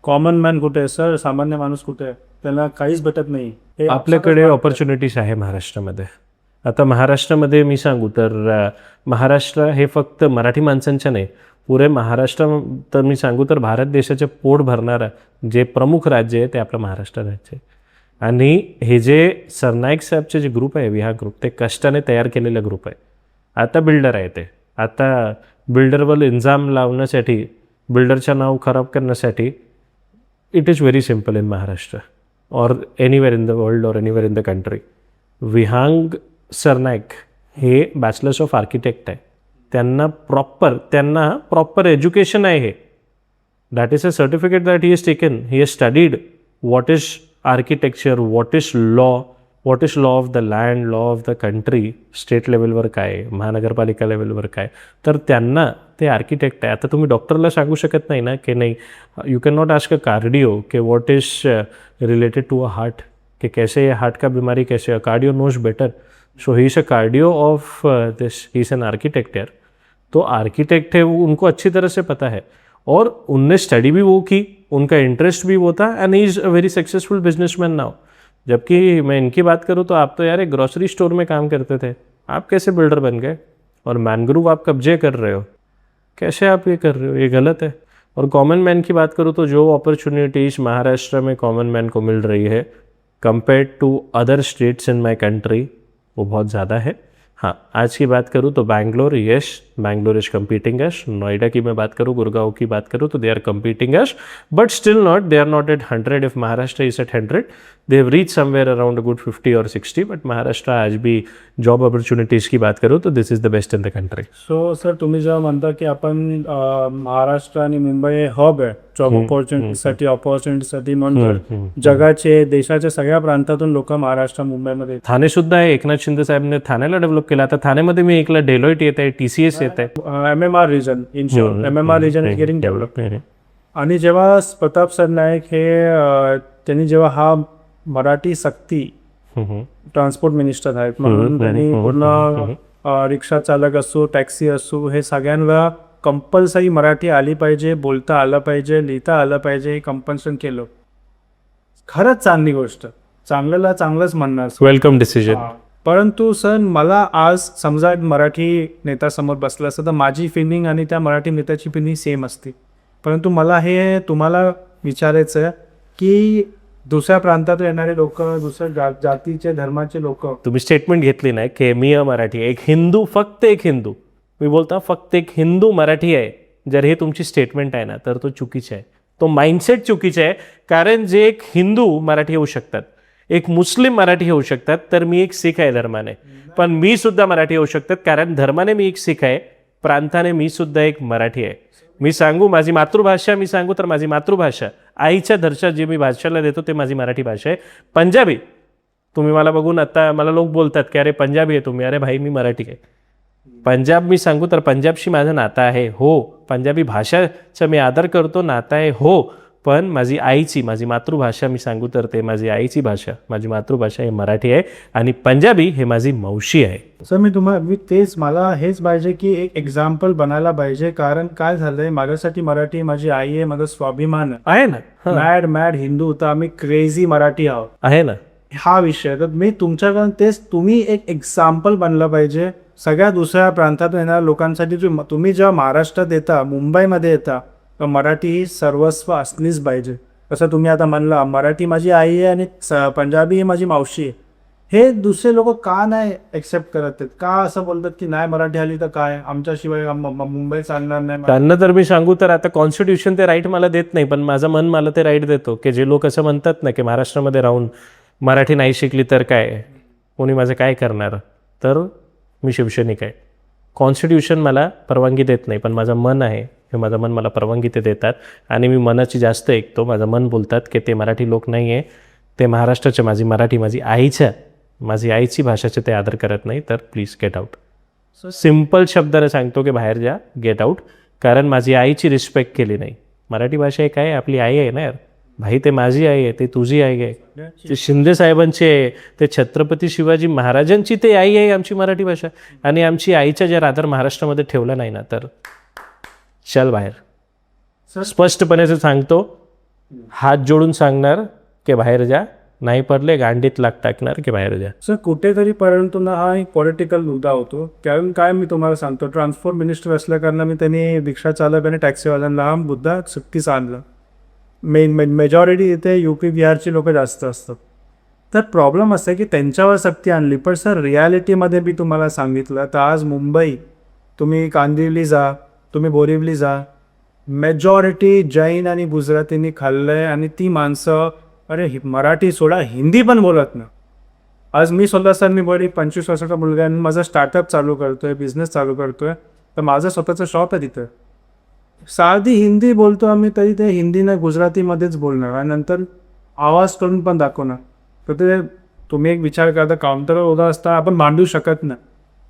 Speaker 1: कॉमन मॅन कुठे आहे सर? सामान्य माणूस कुठे आहे? त्यांना काहीच भेटत नाही. हे
Speaker 2: आपल्याकडे ऑपॉर्च्युनिटीज आहे महाराष्ट्रामध्ये. आता महाराष्ट्रामध्ये मी सांगू तर महाराष्ट्र हे फक्त मराठी माणसांच्या नाही, पुरे महाराष्ट्र, तर मी सांगू तर भारत देशाचे पोट भरणारं जे प्रमुख राज्य आहे ते आपलं महाराष्ट्र राज्य आहे. आणि हे जे सरनाईक साहेबचे जे ग्रुप आहे, विहार ग्रुप, ते कष्टाने तयार केलेलं ग्रुप आहे. आता बिल्डर आहे ते, आता बिल्डरवर इल्जाम लावण्यासाठी, बिल्डरचं नाव खराब करण्यासाठी, it is very simple in Maharashtra और एनीवेअर इन द वर्ल्ड और anywhere in the country. Vihang Sarnaik हे बॅचलर्स ऑफ आर्किटेक्ट आहे. त्यांना प्रॉपर एज्युकेशन आहे. हे that is a certificate that he has taken. He has studied what is architecture, what is law of the land, law of the country, state लेवलवर काय, महानगरपालिका लेवलवर काय. तर त्यांना ते आर्किटेक्ट आहे. आता तुम्ही डॉक्टरला सांगू शकत नाही ना की नाही, you can not ask a cardio कि what is related to a heart, कि कैसे ये हार्ट का बीमारी कैसे, cardio knows better. So he is a cardio of this, he is an architect यार. तो आर्किटेक्ट है, वो उनको अच्छी तरह से पता है और उनने स्टडी भी वो की, उनका इंटरेस्ट भी वो था, and he is a very successful businessman now. जबकि मैं इनकी बात करूँ तो आप तो यार एक ग्रॉसरी स्टोर में काम करते थे, आप कैसे बिल्डर बन गए? और मैनग्रोव आप कब्जे कर रहे हो, कैसे आप ये कर रहे हो? ये गलत है. और कॉमन मैन की बात करूँ तो जो अपॉर्चुनिटीज़ महाराष्ट्र में कॉमन मैन को मिल रही है compared to other states in my country, वो बहुत ज़्यादा है. हाँ, आज की बात करूँ तो Bangalore, yes, Bangalore is competing us. Noida की मैं बात करूँ, गुड़गांव की बात करूँ तो they are competing us, but still not, they are not at 100. If Maharashtra is at 100, they have reach somewhere around a good 50 और 60. बट महाराष्ट्र आज भी जॉब अपॉर्च्युनिटीज़ की बात करूँ तो this is the best in the country.
Speaker 1: So sir, तुम्ही जेव्हा म्हणता की आपण महाराष्ट्र आणि मुंबई हे हब आहे जॉब अपॉर्च्युनिटीसाठी म्हणतो, जगाचे, देशाच्या सगळ्या प्रांतातून लोक महाराष्ट्र, मुंबईमध्ये.
Speaker 2: ठाणे सुद्धा आहे. एकनाथ शिंदे साहेबने ठाण्याला डेव्हलप केलं. आता ठाण्यामध्ये मी ऐकलं डेलॉइट येत आहे, TCS येत आहे.
Speaker 1: MMR region, in short MMR region is getting develop. आणि जेव्हा प्रताप सरनाईक हे त्यांनी जेव्हा हा मराठी सक्ती ट्रान्सपोर्ट मिनिस्टर आहेत म्हणून त्यांनी पूर्ण रिक्षा चालक असो, टॅक्सी असो, हे सगळ्यांना कंपल्सरी मराठी आली पाहिजे, बोलता आलं पाहिजे, लिहिता आलं पाहिजे, हे कंपल्शन केलं. खरंच चांगली गोष्ट, चांगल्याला चांगलंच म्हणणार.
Speaker 2: Welcome decision.
Speaker 1: परंतु सर, मला आज समजा मराठी नेता समोर बसला असतं तर माझी फिलिंग आणि त्या मराठी नेत्याची फिलिंग सेम असते. परंतु मला हे तुम्हाला विचारायचं आहे की दुसऱ्या प्रांतात येणारे लोक, दुसऱ्या जातीचे धर्माचे लोक,
Speaker 2: तुम्ही स्टेटमेंट घेतली नाही की मी मराठी, एक हिंदू, फक्त एक हिंदू, मी बोलता फक्त एक हिंदू मराठी आहे, जर हे तुमची स्टेटमेंट आहे ना तर तो चुकीचं आहे, तो माइंडसेट चुकीचा आहे. कारण जे एक हिंदू मराठी होऊ शकतात, एक मुस्लिम मराठी होऊ शकतात, तर मी एक सिख आहे धर्माने, पण मी सुद्धा मराठी होऊ शकतात कारण धर्माने मी एक सिख आहे, प्रांताने मी सुद्धा एक मराठी आहे. मी सांगू माझी मातृभाषा, मी सांगू तर माझी मातृभाषा, आईच्या दर्जा जे मी भाषेला देतो ते माझी मराठी भाषा आहे. पंजाबी, तुम्ही मला बघून आता मला लोक बोलतात की अरे पंजाबी आहे तुम्ही, अरे भाई मी मराठी आहे. पंजाब मी सांगू तर पंजाबशी माझं नातं आहे, हो. पंजाबी भाषाचा मी आदर करतो, नातं आहे, हो. पण माझी आईची, माझी मातृभाषा मी सांगू तर ते माझी आईची भाषा, माझी मातृभाषा हे मराठी आहे आणि पंजाबी हे माझी मावशी आहे.
Speaker 1: सर, मला हेच पाहिजे की एक एक्झाम्पल बनायला पाहिजे. कारण काय झालंय, माझ्यासाठी मराठी माझी आई आहे, माझा स्वाभिमान
Speaker 2: आहे ना.
Speaker 1: मॅड हिंदू होता, आम्ही क्रेझी मराठी आहोत,
Speaker 2: आहे ना,
Speaker 1: हा विषय. तर मी तुमच्याकडून तेच, तुम्ही एक एक्झाम्पल बनलं पाहिजे सगळ्या दुसऱ्या प्रांतात येणाऱ्या लोकांसाठी. तुम्ही जेव्हा महाराष्ट्रात येता, मुंबईमध्ये येता, तर मराठी ही सर्वस्व असलीच पाहिजे. कसं तुम्ही आता म्हणला मराठी माझी आई आहे आणि पंजाबी ही माझी मावशी आहे, हे दुसरे लोक का नाही एक्सेप्ट करत आहेत? का असं बोलतात की नाही मराठी आली तर काय, आमच्याशिवाय मुंबई चालणार नाही?
Speaker 2: त्यांना तर मी सांगू तर आता कॉन्स्टिट्यूशन ते राईट मला देत नाही, पण माझं मन मला ते राईट देतो की जे लोक असं म्हणतात ना की महाराष्ट्रामध्ये राहून मराठी नाही शिकली तर काय, कोणी माझं काय करणार, तर मी शिवसैनिक आहे. कॉन्स्टिट्यूशन मला परवानगी देत नाही, पण माझं मन आहे, हे माझं मन मला परवानगी ते देतात आणि मी मनाची जास्त ऐकतो. माझं मन बोलतात की ते मराठी लोक नाही आहे, ते महाराष्ट्राचे, माझी मराठी माझी आईची भाषाचे ते आदर करत नाही, तर प्लीज गेट आउट. सिम्पल शब्दाने सांगतो की बाहेर जा, गेट आउट. कारण माझी आईची रिस्पेक्ट केली नाही. मराठी भाषा एक आहे, आपली आई आहे ना यार भाई, ते माझी आई आहे, ते तुझी आई आहे, ते शिंदे साहेबांची आहे, ते छत्रपती शिवाजी महाराजांची ते आई आहे आमची मराठी भाषा. आणि आमची आईचा जर आदर महाराष्ट्रामध्ये ठेवला नाही ना तर चल बाहेर. स्पष्टपणे सांगतो, हात जोडून सांगणार की बाहेर जा, नाही पडले गांडीत लाग टाकणार की बाहेर जा.
Speaker 1: सर, कुठेतरी परंतु ना हा एक पॉलिटिकल मुद्दा होतो. कारण काय मी तुम्हाला सांगतो, ट्रान्सपोर्ट मिनिस्टर असल्या कारण त्यांनी रिक्षा चालक आणि टॅक्सीवाल्यांना हा मुद्दा सुट्टीच आणला. मेजॉरिटी इथे UP बिहारची लोक जास्त असतात. तर प्रॉब्लेम असं आहे की त्यांच्यावर सक्ती आणली. पण सर, रियालिटीमध्ये मी तुम्हाला सांगितलं तर आज मुंबई, तुम्ही कांदिवली जा, तुम्ही बोरिवली जा, मेजॉरिटी जैन आणि गुजरातींनी खाल्लंय आणि ती माणसं अरे मराठी सोडा, हिंदी पण बोलत ना. आज मी स्वतः सर, मी बरी 25 वर्षाचा मुलगा आहे, माझा स्टार्टअप चालू करतोय, बिझनेस चालू करतोय, तर माझं स्वतःचं शॉप आहे तिथं. साधी हिंदी बोलतो आम्ही, तरी ते हिंदी नाही गुजरातीमध्येच बोलणार आणि नंतर आवाज करून पण दाखवणार. तर ते तुम्ही एक विचार करता, काउंटरवर उभा असता आपण मांडू शकत नाही.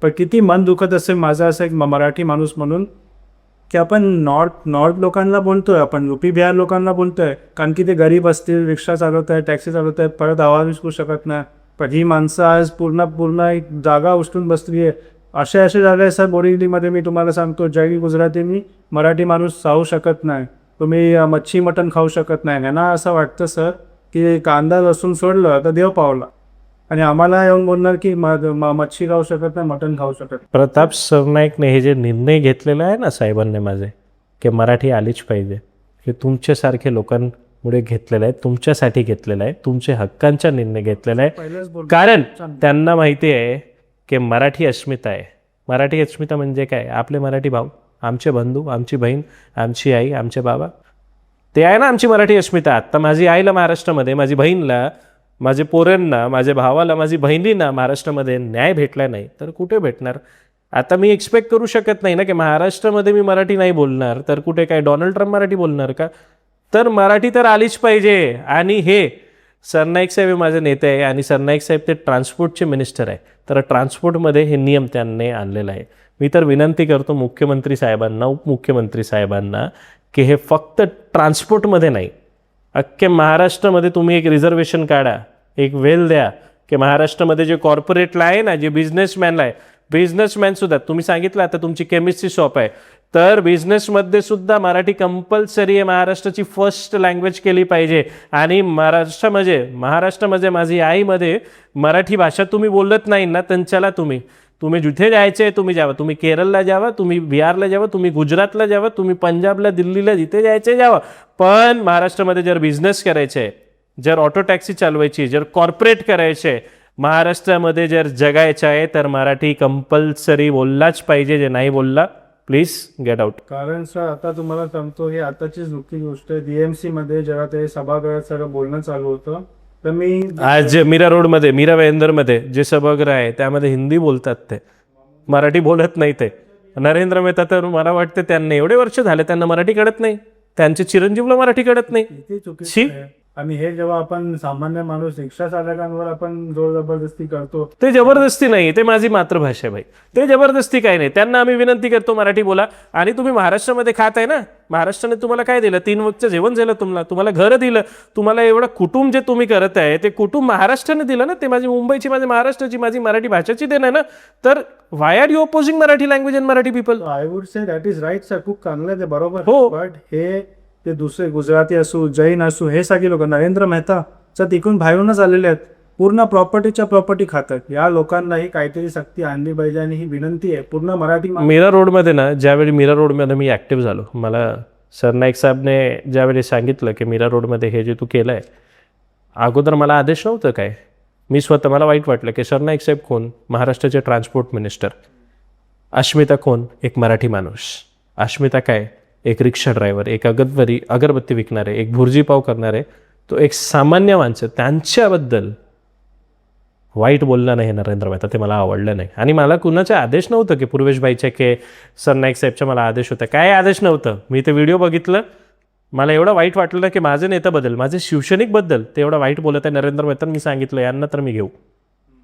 Speaker 1: पण किती मन दुखत असेल माझं असं एक मराठी माणूस म्हणून की आपण नॉर्थ लोकांना बोलतोय, आपण UP बिहार लोकांना बोलतोय, कारण की ते गरीब असतील, रिक्षा चालवत आहे, टॅक्सी चालवत आहे, परत आवाज विसरू शकत नाही. पण ही माणसं आज पूर्ण एक जागा उचलून बसली आहे. असे झाले सर, बोरिवलीमध्ये मी तुम्हाला सांगतो, जैन गुजरातींनी मराठी माणूस खाऊ शकत नाही, तुम्ही मच्छी मटण खाऊ शकत नाही. यांना असं वाटतं सर की कांदा लसूण सोडलं तर देव पावला, आणि आम्हाला येऊन बोलणार की मच्छी खाऊ शकत नाही, मटण खाऊ शकत नाही.
Speaker 2: प्रताप सरनाईकने हे जे निर्णय घेतलेला आहे ना साहेबांनी माझे, की मराठी आलीच पाहिजे, हे तुमच्यासारखे लोकांमुळे घेतलेलं आहे, तुमच्यासाठी घेतलेलं आहे, तुमच्या हक्कांचा निर्णय घेतलेला आहे. कारण त्यांना माहिती आहे की मराठी अस्मिता आहे. मराठी अस्मिता म्हणजे काय, आपले मराठी भाऊ, आमचे बंधू, आमची बहीण, आमची आई, आमचे बाबा, ते आहे ना आमची मराठी अस्मिता. आत्ता माझी आईला महाराष्ट्रामध्ये, माझी बहीणला, माझे पोरांना, माझ्या भावाला, माझी बहिणींना महाराष्ट्रामध्ये न्याय भेटला नाही तर कुठे भेटणार? आता मी एक्सपेक्ट करू शकत नाही ना की महाराष्ट्रामध्ये मी मराठी नाही बोलणार तर कुठे काय डोनाल्ड ट्रम्प मराठी बोलणार का? तर मराठी तर आलीच पाहिजे. आणि हे सरनाईक साहेब हे माझे नेते आहे आणि सरनाईक साहेब ते ट्रान्सपोर्टचे मिनिस्टर आहे, तर ट्रान्सपोर्टमध्ये हे नियम त्यांनी आणलेला आहे. मी तर विनंती करतो मुख्यमंत्री साहेबांना, उपमुख्यमंत्री साहेबांना की हे फक्त ट्रान्सपोर्टमध्ये नाही, अख्ख्या महाराष्ट्रामध्ये तुम्ही एक रिझर्वेशन काढा, एक वेल द्या की महाराष्ट्रामध्ये जे कॉर्पोरेटला आहे ना, जे बिझनेसमॅनला आहे, बिझनेसमॅनसुद्धा तुम्ही सांगितलं आता तुमची केमिस्ट्री शॉप आहे, तर बिझनेसमध्ये सुद्धा मराठी कंपल्सरी आहे. महाराष्ट्राची फर्स्ट लँग्वेज केली पाहिजे. आणि महाराष्ट्रामध्ये माझी आईमध्ये मराठी भाषा तुम्ही बोलत नाही ना, त्यांच्याला तुम्ही जिथे जायचे तुम्ही जावा. तुम्ही केरळला जावा, तुम्ही बिहारला जावा, तुम्ही गुजरातला जावा, तुम्ही पंजाबला, दिल्लीला, जिथे जायचे जावा. पण महाराष्ट्रामध्ये जर बिझनेस करायचे, जर ऑटो टॅक्सी चालवायची, जर कॉर्पोरेट करायचे, महाराष्ट्रामध्ये जर जगायचं आहे, तर मराठी कंपल्सरी बोललाच पाहिजे. जे नाही बोलला प्लीज गेट आउट.
Speaker 1: कारण सर आता तुम्हाला सांगतो, ही आताचीच नुकती गोष्ट आहे. DMC मध्ये जेव्हा ते सभागृहात सगळं बोलणं चालू होतं, तर मी
Speaker 2: आज मीरा रोडमध्ये, मीरा भाईंदरमध्ये जे सभागृह आहे त्यामध्ये हिंदी बोलतात, ते मराठी बोलत नाही. ते नरेंद्र मेहता तर मला वाटतं त्यांना एवढे वर्ष झाले त्यांना मराठी कळत नाही, त्यांचे चिरंजीवला मराठी कळत नाही.
Speaker 1: किती चुकीचं आहे. आणि हे जेव्हा आपण सामान्य माणूस रिक्षा चालकांवर आपण जोर जबरदस्ती करतो,
Speaker 2: ते जबरदस्ती नाही, ते माझी मातृभाषा आहे भाई. ते जबरदस्ती काही नाही. त्यांना आम्ही विनंती करतो मराठी बोला. आणि तुम्ही महाराष्ट्रामध्ये खात आहे ना, महाराष्ट्राने तुम्हाला काय दिलं? 3 वक्तचं जेवण दिलं, तुम्हाला घरं दिलं, तुम्हाला एवढं कुटुंब जे तुम्ही करत आहे ते कुटुंब महाराष्ट्राने दिलं ना. ते माझी मुंबईची, माझी महाराष्ट्राची, माझी मराठी भाषाची देण आहे ना. तर why are you opposing Marathi language and Marathi people?
Speaker 1: I would say that is right sir, खूप चांगलं आहे ते, बरोबर.
Speaker 2: हो.
Speaker 1: बट हे ते दुसरे गुजराती असू, जैन असू, हे सगळे लोक नरेंद्र मेहताच्या तिकून बाहेरूनच आलेले आहेत. पूर्ण प्रॉपर्टी खातात. या लोकांनाही काहीतरी सक्ती आणली पाहिजे. आणि ही विनंती आहे पूर्ण मराठी
Speaker 2: मीरा रोडमध्ये ना, ज्यावेळी मीरा रोडमध्ये मी ॲक्टिव्ह झालो, मला सरनाईक साहेबने ज्यावेळी सांगितलं की मीरा रोडमध्ये हे जे तू केलं आहे, अगोदर मला आदेश नव्हतं काय. मी स्वतः, मला वाईट वाटलं की सरनाईक साहेब कोण? महाराष्ट्राचे ट्रान्सपोर्ट मिनिस्टर. अश्मिता कोण? एक मराठी माणूस. अश्मिता काय? एक रिक्षा ड्रायव्हर, एक अगरबत्ती विकणारे, एक भुर्जी पाव करणारे, तो एक सामान्य माणसं. त्यांच्याबद्दल वाईट बोलला नाही नरेंद्र मेहता, ते मला आवडलं नाही. आणि मला कुणाचे आदेश नव्हतं की पूर्वेशभाईचे की सरनाईक साहेबच्या मला आदेश होता, काय आदेश नव्हतं. मी ते व्हिडिओ बघितलं, मला एवढं वाईट वाटलं की माझे नेत्याबद्दल, माझे शिवसैनिकबद्दल ते एवढं वाईट बोलत आहे नरेंद्र मेहता. मी सांगितलं यांना तर मी घेऊ,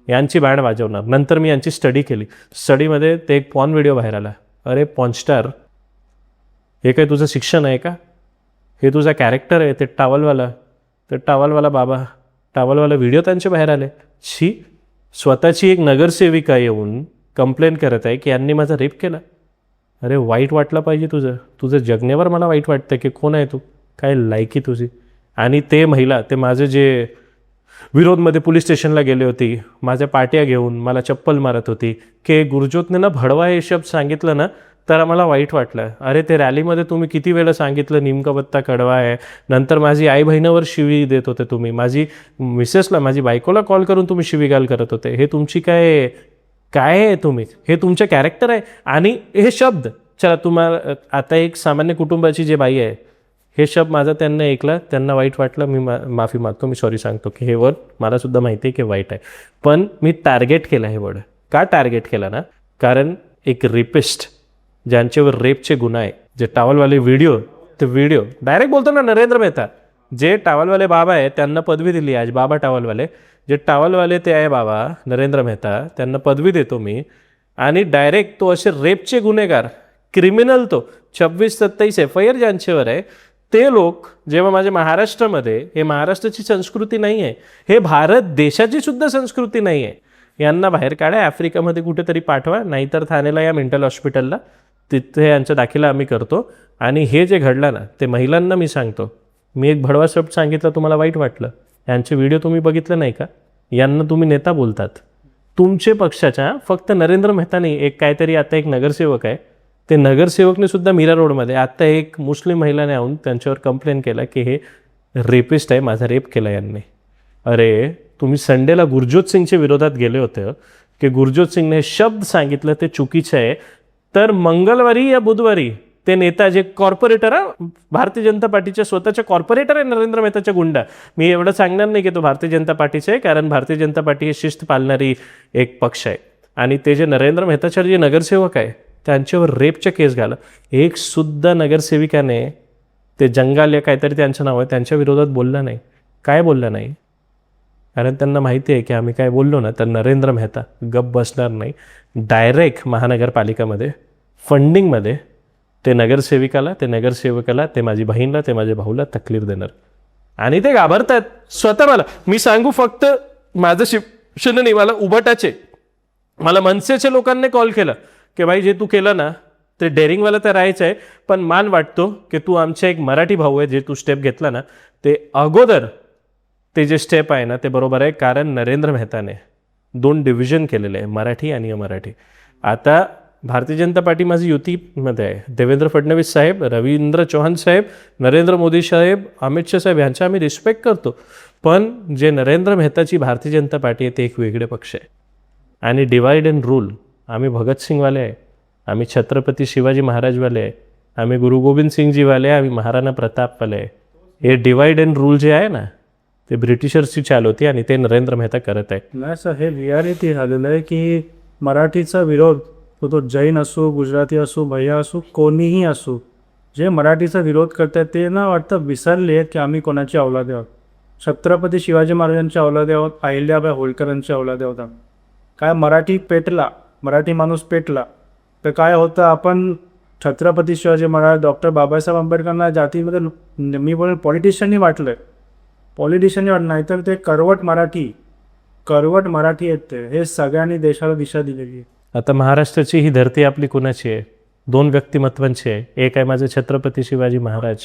Speaker 2: यांची बँड वाजवणार. नंतर मी यांची स्टडी केली. स्टडीमध्ये ते एक पॉर्न व्हिडिओ बाहेर आला. अरे पॉर्नस्टार, हे काय तुझं शिक्षण आहे का? हे तुझा कॅरेक्टर आहे? ते टावलवाला बाबा, टावलवाला व्हिडिओ त्यांचे बाहेर आले. स्वतःची एक नगरसेविका येऊन कंप्लेन करत आहे की यांनी माझा रेप केला. अरे वाईट वाटलं पाहिजे तुझं जगण्यावर मला वाईट वाटतं की कोण आहे तू, काय लायकी तुझी. आणि ते महिला, ते माझे जे विरोधमध्ये पोलीस स्टेशनला गेले होती, माझ्या पाट्या घेऊन मला चप्पल मारत होती, की गुरजोतने ना भडवा हे शब्द सांगितलं ना, तर मला वाईट वाटलं. अरे ते रॅलीमध्ये तुम्ही किती वेळा सांगितलं निमका पत्ता कडवा आहे. नंतर माझी आई बहिणावर शिवी देत होते तुम्ही, माझी मिसेसला, माझी बायकोला कॉल करून तुम्ही शिवीगाळ करत होते. हे तुमची काय आहे? तुम्ही, हे तुमचं कॅरेक्टर आहे. आणि हे शब्द, चला तुम्हाला आता एक सामान्य कुटुंबाची जे बाई आहे, हे शब्द माझा त्यांना ऐकला, त्यांना वाईट वाटलं. मी माफी मागतो, मी सॉरी सांगतो की हे वर्ड मलासुद्धा माहिती आहे की वाईट आहे. पण मी टार्गेट केलं हे वर्ड. का टार्गेट केला ना? कारण एक रेपिस्ट, ज्यांच्यावर रेपचे गुन्हा आहे, जे टावलवाले व्हिडिओ डायरेक्ट बोलतो ना नरेंद्र मेहता, जे टावलवाले बाबा आहे त्यांना पदवी दिली आज, बाबा टावलवाले, जे टावलवाले ते आहे बाबा नरेंद्र मेहता, त्यांना पदवी देतो मी. आणि डायरेक्ट तो असे रेपचे गुन्हेगार, क्रिमिनल, तो 26-27 FIR ज्यांच्यावर आहे, ते लोक जेव्हा माझ्या महाराष्ट्रामध्ये, हे महाराष्ट्राची संस्कृती नाही आहे, हे भारत देशाची सुद्धा संस्कृती नाही आहे, यांना बाहेर काढा, आफ्रिकामध्ये कुठेतरी पाठवा, नाहीतर ठाणेला या मेंटल हॉस्पिटलला, तिथे यांचा दाखला आम्ही करतो. आणि हे जे घडलं ना, ते महिलांना मी सांगतो, मी एक भडवा शब्द सांगितलं, तुम्हाला वाईट वाटलं, यांचे व्हिडिओ तुम्ही बघितले नाही का? यांना तुम्ही नेता बोलतात तुमचे पक्षाच्या. फक्त नरेंद्र मेहता नाही, एक काहीतरी आता एक नगरसेवक आहे, ते नगरसेवकने सुद्धा मीरा रोडमध्ये आता एक मुस्लिम महिलाने येऊन त्यांच्यावर कंप्लेंट केला की हे रेपिस्ट आहे, माझा रेप केला यांनी. अरे तुम्ही संडेला गुरजोत सिंगच्या विरोधात गेले होते की गुरजोत सिंगने हे शब्द सांगितलं ते चुकीचं आहे, तर मंगळवारी या बुधवारी ते नेता जे कॉर्पोरेटर, भारतीय जनता पार्टीचे स्वतःचे कॉर्पोरेटर आहे नरेंद्र मेहताच्या गुंडा, मी एवढं सांगणार नाही की तो भारतीय जनता पार्टीचे आहे, कारण भारतीय जनता पार्टी ही शिस्त पाळणारी एक पक्ष आहे. आणि ते जे नरेंद्र मेहताचे जे नगरसेवक आहे त्यांच्यावर रेपच्या केस घाला, एक सुद्धा नगरसेविकाने ते जंगाल या काहीतरी त्यांचं नाव आहे, त्यांच्या विरोधात बोलला नाही. काय बोलला नाही? कारण त्यांना माहिती आहे की आम्ही काय बोललो ना तर नरेंद्र मेहता गप बसणार नाही. डायरेक्ट महानगरपालिकामध्ये फंडिंगमध्ये ते नगरसेवकाला, ते माझी बहीणला, ते माझ्या भाऊला तकलीफ देणार. आणि ते घाबरतात स्वतः. मला मी सांगू, फक्त माझं शिवसेना नाही, मला उभाटाचे, मला मनसेच्या लोकांनी कॉल केला की भाई जे तू केलं ना ते डेअरिंगवाला तर राहायचं आहे, पण मान वाटतो की तू आमच्या एक मराठी भाऊ आहे, जे तू स्टेप घेतला ना ते अगोदर ते जे स्टेप आहे ना ते बरोबर आहे, कारण नरेंद्र मेहताने 2 डिव्हिजन केलेले आहे, मराठी आणि अमराठी. आता भारतीय जनता पार्टी माझी युतीमध्ये आहे. देवेंद्र फडणवीस साहेब, रवींद्र चौहान साहेब, नरेंद्र मोदी साहेब, अमित शाह साहेब यांचा आम्ही रिस्पेक्ट करतो, पण जे नरेंद्र मेहताची भारतीय जनता पार्टी आहे ते एक वेगळे पक्ष आहे. आणि डिवाइड अँड रूल, आम्ही भगतसिंगवाले आहे, आम्ही छत्रपती शिवाजी महाराजवाले आहे, आम्ही गुरु गोविंद सिंगजीवाले आहे, आम्ही महाराणा प्रतापवाले आहे. हे डिवाइड अँड रूल जे आहे ना ते ब्रिटिशर्सची चाल होती आणि ते नरेंद्र मेहता करत आहे.
Speaker 1: नाही सर, हे रियालिटी झालेलं आहे की मराठीचा विरोध तो जैन असो, गुजराती असो, भैया असो, कोणीही असो, जे मराठीचा विरोध करतात ते ना वाटतं विसरले आहेत की आम्ही कोणाची औलादे आहोत. छत्रपती शिवाजी महाराजांच्या औलादे आहोत, अहिल्याबाई होळकरांच्या औलादे आहोत. काय मराठी पेटला, मराठी माणूस पेटला तर काय होतं, आपण छत्रपती शिवाजी महाराज, डॉक्टर बाबासाहेब आंबेडकरांना जातीमध्ये मी बोलेन पॉलिटिशियननी वाटलं, पॉलिटिशियननी वाटलं, नाहीतर ते करवट मराठी आहेत ते, हे सगळ्यांनी देशाला दिशा दिलेली आहे.
Speaker 2: आता महाराष्ट्राची ही धरती आपली कुणाची आहे? 2 व्यक्तिमत्वांची आहे. एक आहे माझे छत्रपती शिवाजी महाराज,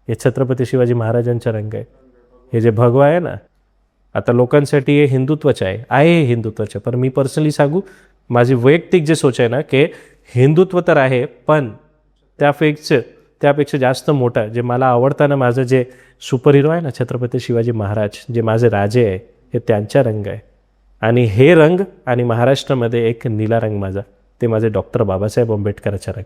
Speaker 2: हे छत्रपती शिवाजी महाराजांचा रंग आहे. हे जे भगवा आहे ना, आता लोकांसाठी हे हिंदुत्वाचे आहे हिंदुत्वाचे, पण मी पर्सनली सांगू, माझी वैयक्तिक जे सोच आहे ना की हिंदुत्व तर आहे, पण त्यापेक्षा जास्त मोठं जे मला आवडताना माझं जे सुपर हिरो आहे ना छत्रपती शिवाजी महाराज, जे माझे राजे आहे, हे त्यांचा रंग आहे. आणि हे रंग आणि महाराष्ट्रामध्ये एक निळा रंग माझा, ते माझे डॉक्टर बाबासाहेब आंबेडकरचा रंग.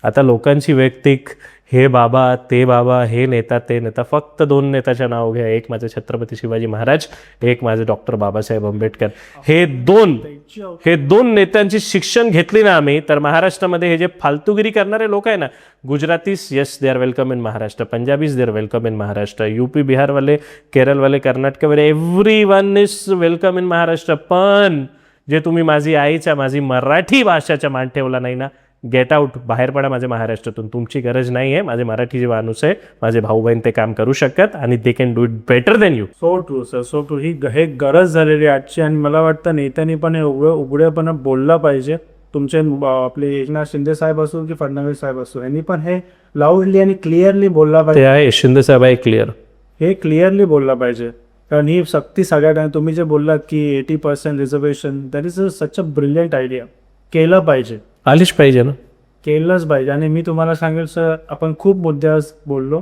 Speaker 2: आता लोकांची वैयक्तिक हे बाबा ते बाबा, हे नेता ते नेता, फक्त 2 नेत्याचं नाव घ्या, एक माझे छत्रपती शिवाजी महाराज, एक माझे डॉक्टर बाबासाहेब आंबेडकर. हे दोन नेत्यांची शिक्षण घेतली ना आम्ही, तर महाराष्ट्रामध्ये हे जे फालतूगिरी करणारे लोक आहे ना, Gujaratis yes they are welcome in Maharashtra, Punjabis they are welcome in Maharashtra, UP बिहारवाले, केरळवाले, कर्नाटकवाले, everyone is welcome in Maharashtra. पण जे तुम्ही माझी मराठी भाषाचा मान ठेवला नाही ना, गेट आउट, बाहेर पडा माझ्या महाराष्ट्रातून. तुमची गरज नाही आहे, माझे मराठी जे माणूस आहे, माझे भाऊ बहीण ते काम करू शकतात आणि they can do it better than you.
Speaker 1: So true sir, so true. हे गरज झालेली आहे आजची, आणि मला वाटतं नेत्यांनी पण हे उघडेपणा बोलला पाहिजे. तुमचे आपले एकनाथ शिंदे साहेब असो की फडणवीस साहेब असो, यांनी पण हे लाऊडली आणि क्लिअरली बोलला पाहिजे.
Speaker 2: ते आहे शिंदे साहेब आहे क्लिअर,
Speaker 1: हे क्लिअरली बोलला पाहिजे, कारण ही सक्ती सगळ्यात. तुम्ही जे बोललात की 80% reservation, that is such a brilliant idea. केलं पाहिजे,
Speaker 2: आलीच पाहिजे ना,
Speaker 1: केलंच पाहिजे. आणि मी तुम्हाला सांगेल सर, आपण खूप मुद्द्यावर बोललो.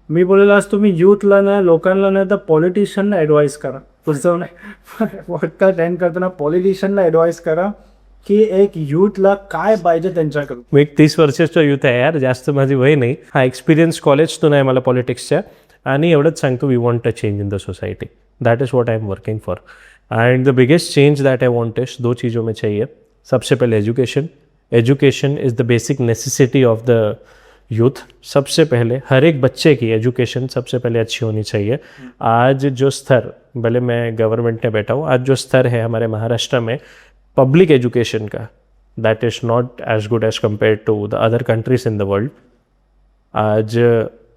Speaker 1: मी बोललेलो आज तुम्ही यूथला ना, लोकांना नाही तर पॉलिटिशियनला ॲडवाईस करा. तुमचं नाही पॉडकास्ट एंड करताना पॉलिटिशियनला ॲडवाईस करा की एक यूथला काय पाहिजे त्यांच्याकडून.
Speaker 2: मी एक 30 वर्षाचा यूथ आहे यार, जास्त माझी वय नाही. हा एक्सपिरियन्स कॉलेजतून आहे मला पॉलिटिक्सच्या, आणि एवढंच सांगतो, we want a change in the society. That is what I am working for. And the biggest change that I want is 2 चीज़ों में चाहिए. सबसे पहले education is the basic necessity of the youth. सबसे पहले हर एक बच्चे की एजुकेशन सबसे पहले अच्छी होनी चाहिए. आज जो स्तर, भले मैं गवर्नमेंट में बैठा हूँ, आज जो स्तर है हमारे महाराष्ट्र में पब्लिक एजुकेशन का, that is not as good as compare to the other countries in the world. आज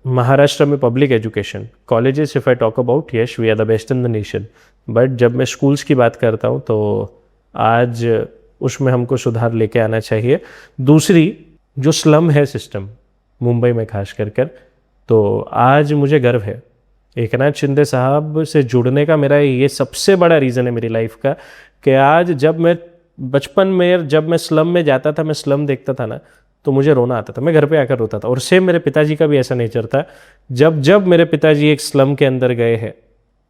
Speaker 2: महाराष्ट्र में public education, colleges, if I talk about, yes we are the best in the nation, but जब मैं schools की बात करता हूँ तो आज उसमें हमको सुधार लेके आना चाहिए. दूसरी, जो स्लम है सिस्टम मुंबई में खास कर, तो आज मुझे गर्व है एकनाथ शिंदे साहब से जुड़ने का. मेरा ये सबसे बड़ा रीज़न है मेरी लाइफ का, कि आज जब मैं बचपन में जब मैं स्लम में जाता था, मैं स्लम देखता था ना, तो मुझे रोना आता था, मैं घर पे आकर रोता था. और सेम मेरे पिताजी का भी ऐसा नेचर था. जब मेरे पिताजी एक स्लम के अंदर गए हैं,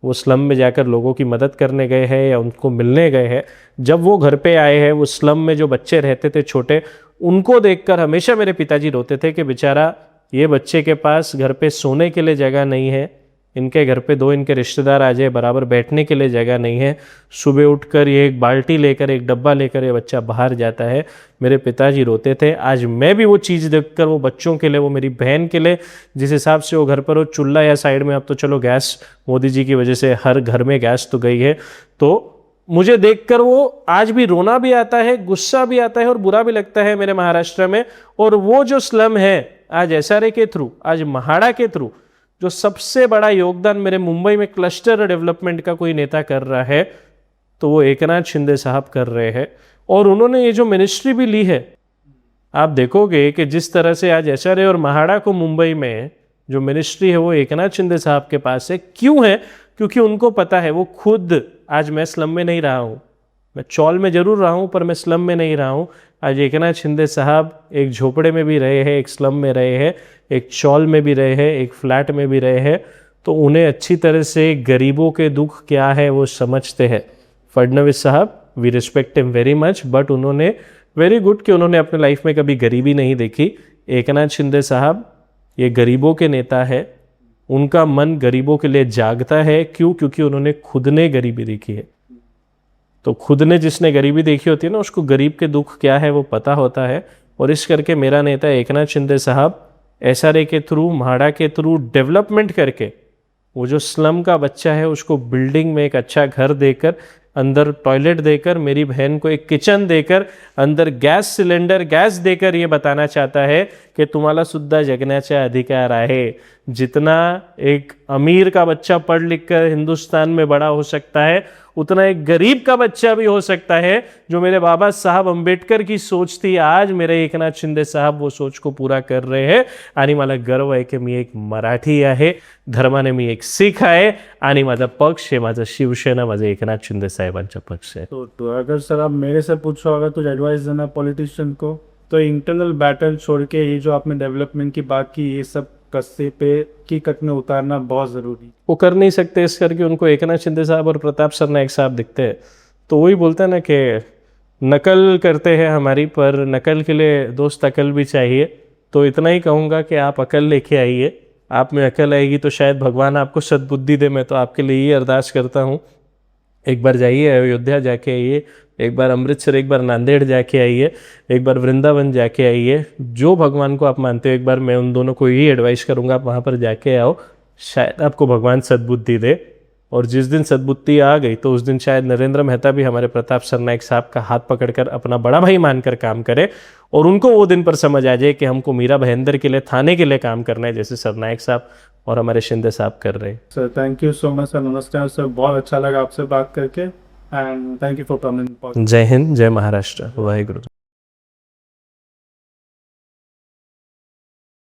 Speaker 2: वो स्लम में जाकर लोगों की मदद करने गए हैं या उनको मिलने गए हैं, जब वो घर पे आए हैं, वो स्लम में जो बच्चे रहते थे छोटे, उनको देखकर हमेशा मेरे पिताजी रोते थे कि बेचारा ये बच्चे के पास घर पे सोने के लिए जगह नहीं है, इनके घर पे 2 इनके रिश्तेदार आ जाए, बराबर बैठने के लिए जगह नहीं है, सुबह उठकर ये एक बाल्टी लेकर, एक डब्बा लेकर ये बच्चा बाहर जाता है. मेरे पिताजी रोते थे. आज मैं भी वो चीज़ देखकर, वो बच्चों के लिए, वो मेरी बहन के लिए, जिस हिसाब से वो घर पर वो चूल्हा या साइड में, अब तो चलो गैस मोदी जी की वजह से हर घर में गैस तो गई है, तो मुझे देखकर वो आज भी रोना भी आता है, गुस्सा भी आता है और बुरा भी लगता है मेरे महाराष्ट्र में. और वो जो स्लम है आज SRA के थ्रू, आज महाड़ा के थ्रू, जो सबसे बड़ा योगदान मेरे मुंबई में क्लस्टर डेवलपमेंट का कोई नेता कर रहा है तो वो एकनाथ शिंदे साहब कर रहे हैं। और उन्होंने ये जो मिनिस्ट्री भी ली है, आप देखोगे कि जिस तरह से आज एचआरए और महाड़ा को मुंबई में जो मिनिस्ट्री है वो एकनाथ शिंदे साहब के पास है। क्यों है? क्योंकि उनको पता है, वो खुद, आज मैं स्लम में नहीं रहा हूँ, मैं चौल में जरूर रहा हूँ पर मैं स्लम में नहीं रहा हूँ। आज एकनाथ शिंदे साहब एक झोपड़े में भी रहे हैं, एक स्लम में रहे हैं, एक चौल में भी रहे हैं, एक फ्लैट में भी रहे हैं, तो उन्हें अच्छी तरह से गरीबों के दुख क्या है वो समझते हैं। फडणवीस साहब, we respect him very much, but उन्होंने वेरी गुड कि उन्होंने अपने लाइफ में कभी गरीबी नहीं देखी। एकनाथ शिंदे साहब ये गरीबों के नेता है, उनका मन गरीबों के लिए जागता है। क्यों? क्योंकि उन्होंने खुद ने गरीबी देखी है। तो खुद ने, जिसने गरीबी देखी होती है ना, उसको गरीब के दुख क्या है वो पता होता है। और इस करके मेरा नेता एकनाथ शिंदे साहब एसआरए के थ्रू, म्हाडा के थ्रू डेवलपमेंट करके वो जो स्लम का बच्चा है उसको बिल्डिंग में एक अच्छा घर देकर, अंदर टॉयलेट देकर, मेरी बहन को एक किचन देकर, अंदर गॅस सिलेंडर, गॅस देकर ये बताना चाहता है कि तुम्हाला सुद्धा जगण्याचा अधिकार आहे। जितना एक अमीर का बच्चा पढ़ लिख कर हिंदुस्तान में बड़ा हो सकता है, उतना एक गरीब का बच्चा भी हो सकता है। जो मेरे बाबा साहब अंबेडकर की सोच थी, आज मेरे एकनाथ शिंदे साहब वो सोच को पूरा कर रहे हैं। आणि मला गर्व आहे की मी एक मराठी आहे, धर्माने मी एक सिख आहे आणि माझा पक्ष है, माझा शिवसेना, माझा एकनाथ शिंदे साहेबांचा पक्ष है।
Speaker 1: तो अगर सर आप मेरे से पूछो, अगर कुछ एडवाइस देना पॉलिटिशियन को, तो इंटरनल बैटल छोड़ के ये जो आपने डेवलपमेंट की बात की, ये सब कस्से पे की कट में उतारना बहुत ज़रूरी।
Speaker 2: वो कर नहीं सकते इस करके उनको एकनाथ शिंदे साहब और प्रताप सरनाईक साहब दिखते हैं। तो वही बोलते हैं ना कि नकल करते हैं हमारी, पर नकल के लिए दोस्त अकल भी चाहिए। तो इतना ही कहूँगा कि आप अकल लेके आइए, आप में अकल आएगी तो शायद भगवान आपको सद्बुद्धि दे। मैं तो आपके लिए ये अरदास करता हूँ, एक बार जाइए, अयोध्या जाके आइए, एक बार अमृतसर, एक बार नांदेड़ जाके आइए, एक बार वृंदावन जाके आइए। जो भगवान को आप मानते हो, एक बार मैं उन दोनों को यही एडवाइस करूँगा, आप वहाँ पर जाके आओ, शायद आपको भगवान सद्बुद्धि दे। और जिस दिन सद्बुद्धि आ गई तो उस दिन शायद नरेंद्र मेहता भी हमारे प्रताप सरनाईक साहब का हाथ पकड़कर अपना बड़ा भाई मानकर काम करे, और उनको वो दिन पर समझ आ जाए कि हमको मीरा भाईंदर के लिए, थाने के लिए काम करना है, जैसे सरनाईक साहब और हमारे शिंदे साहब कर रहे हैं।
Speaker 1: Sir thank you so much sir, नमस्कार सर, बहुत अच्छा लगा आपसे बात करके, and thank you for coming.
Speaker 2: जय हिंद, जय महाराष्ट्र, वाहेगुरु।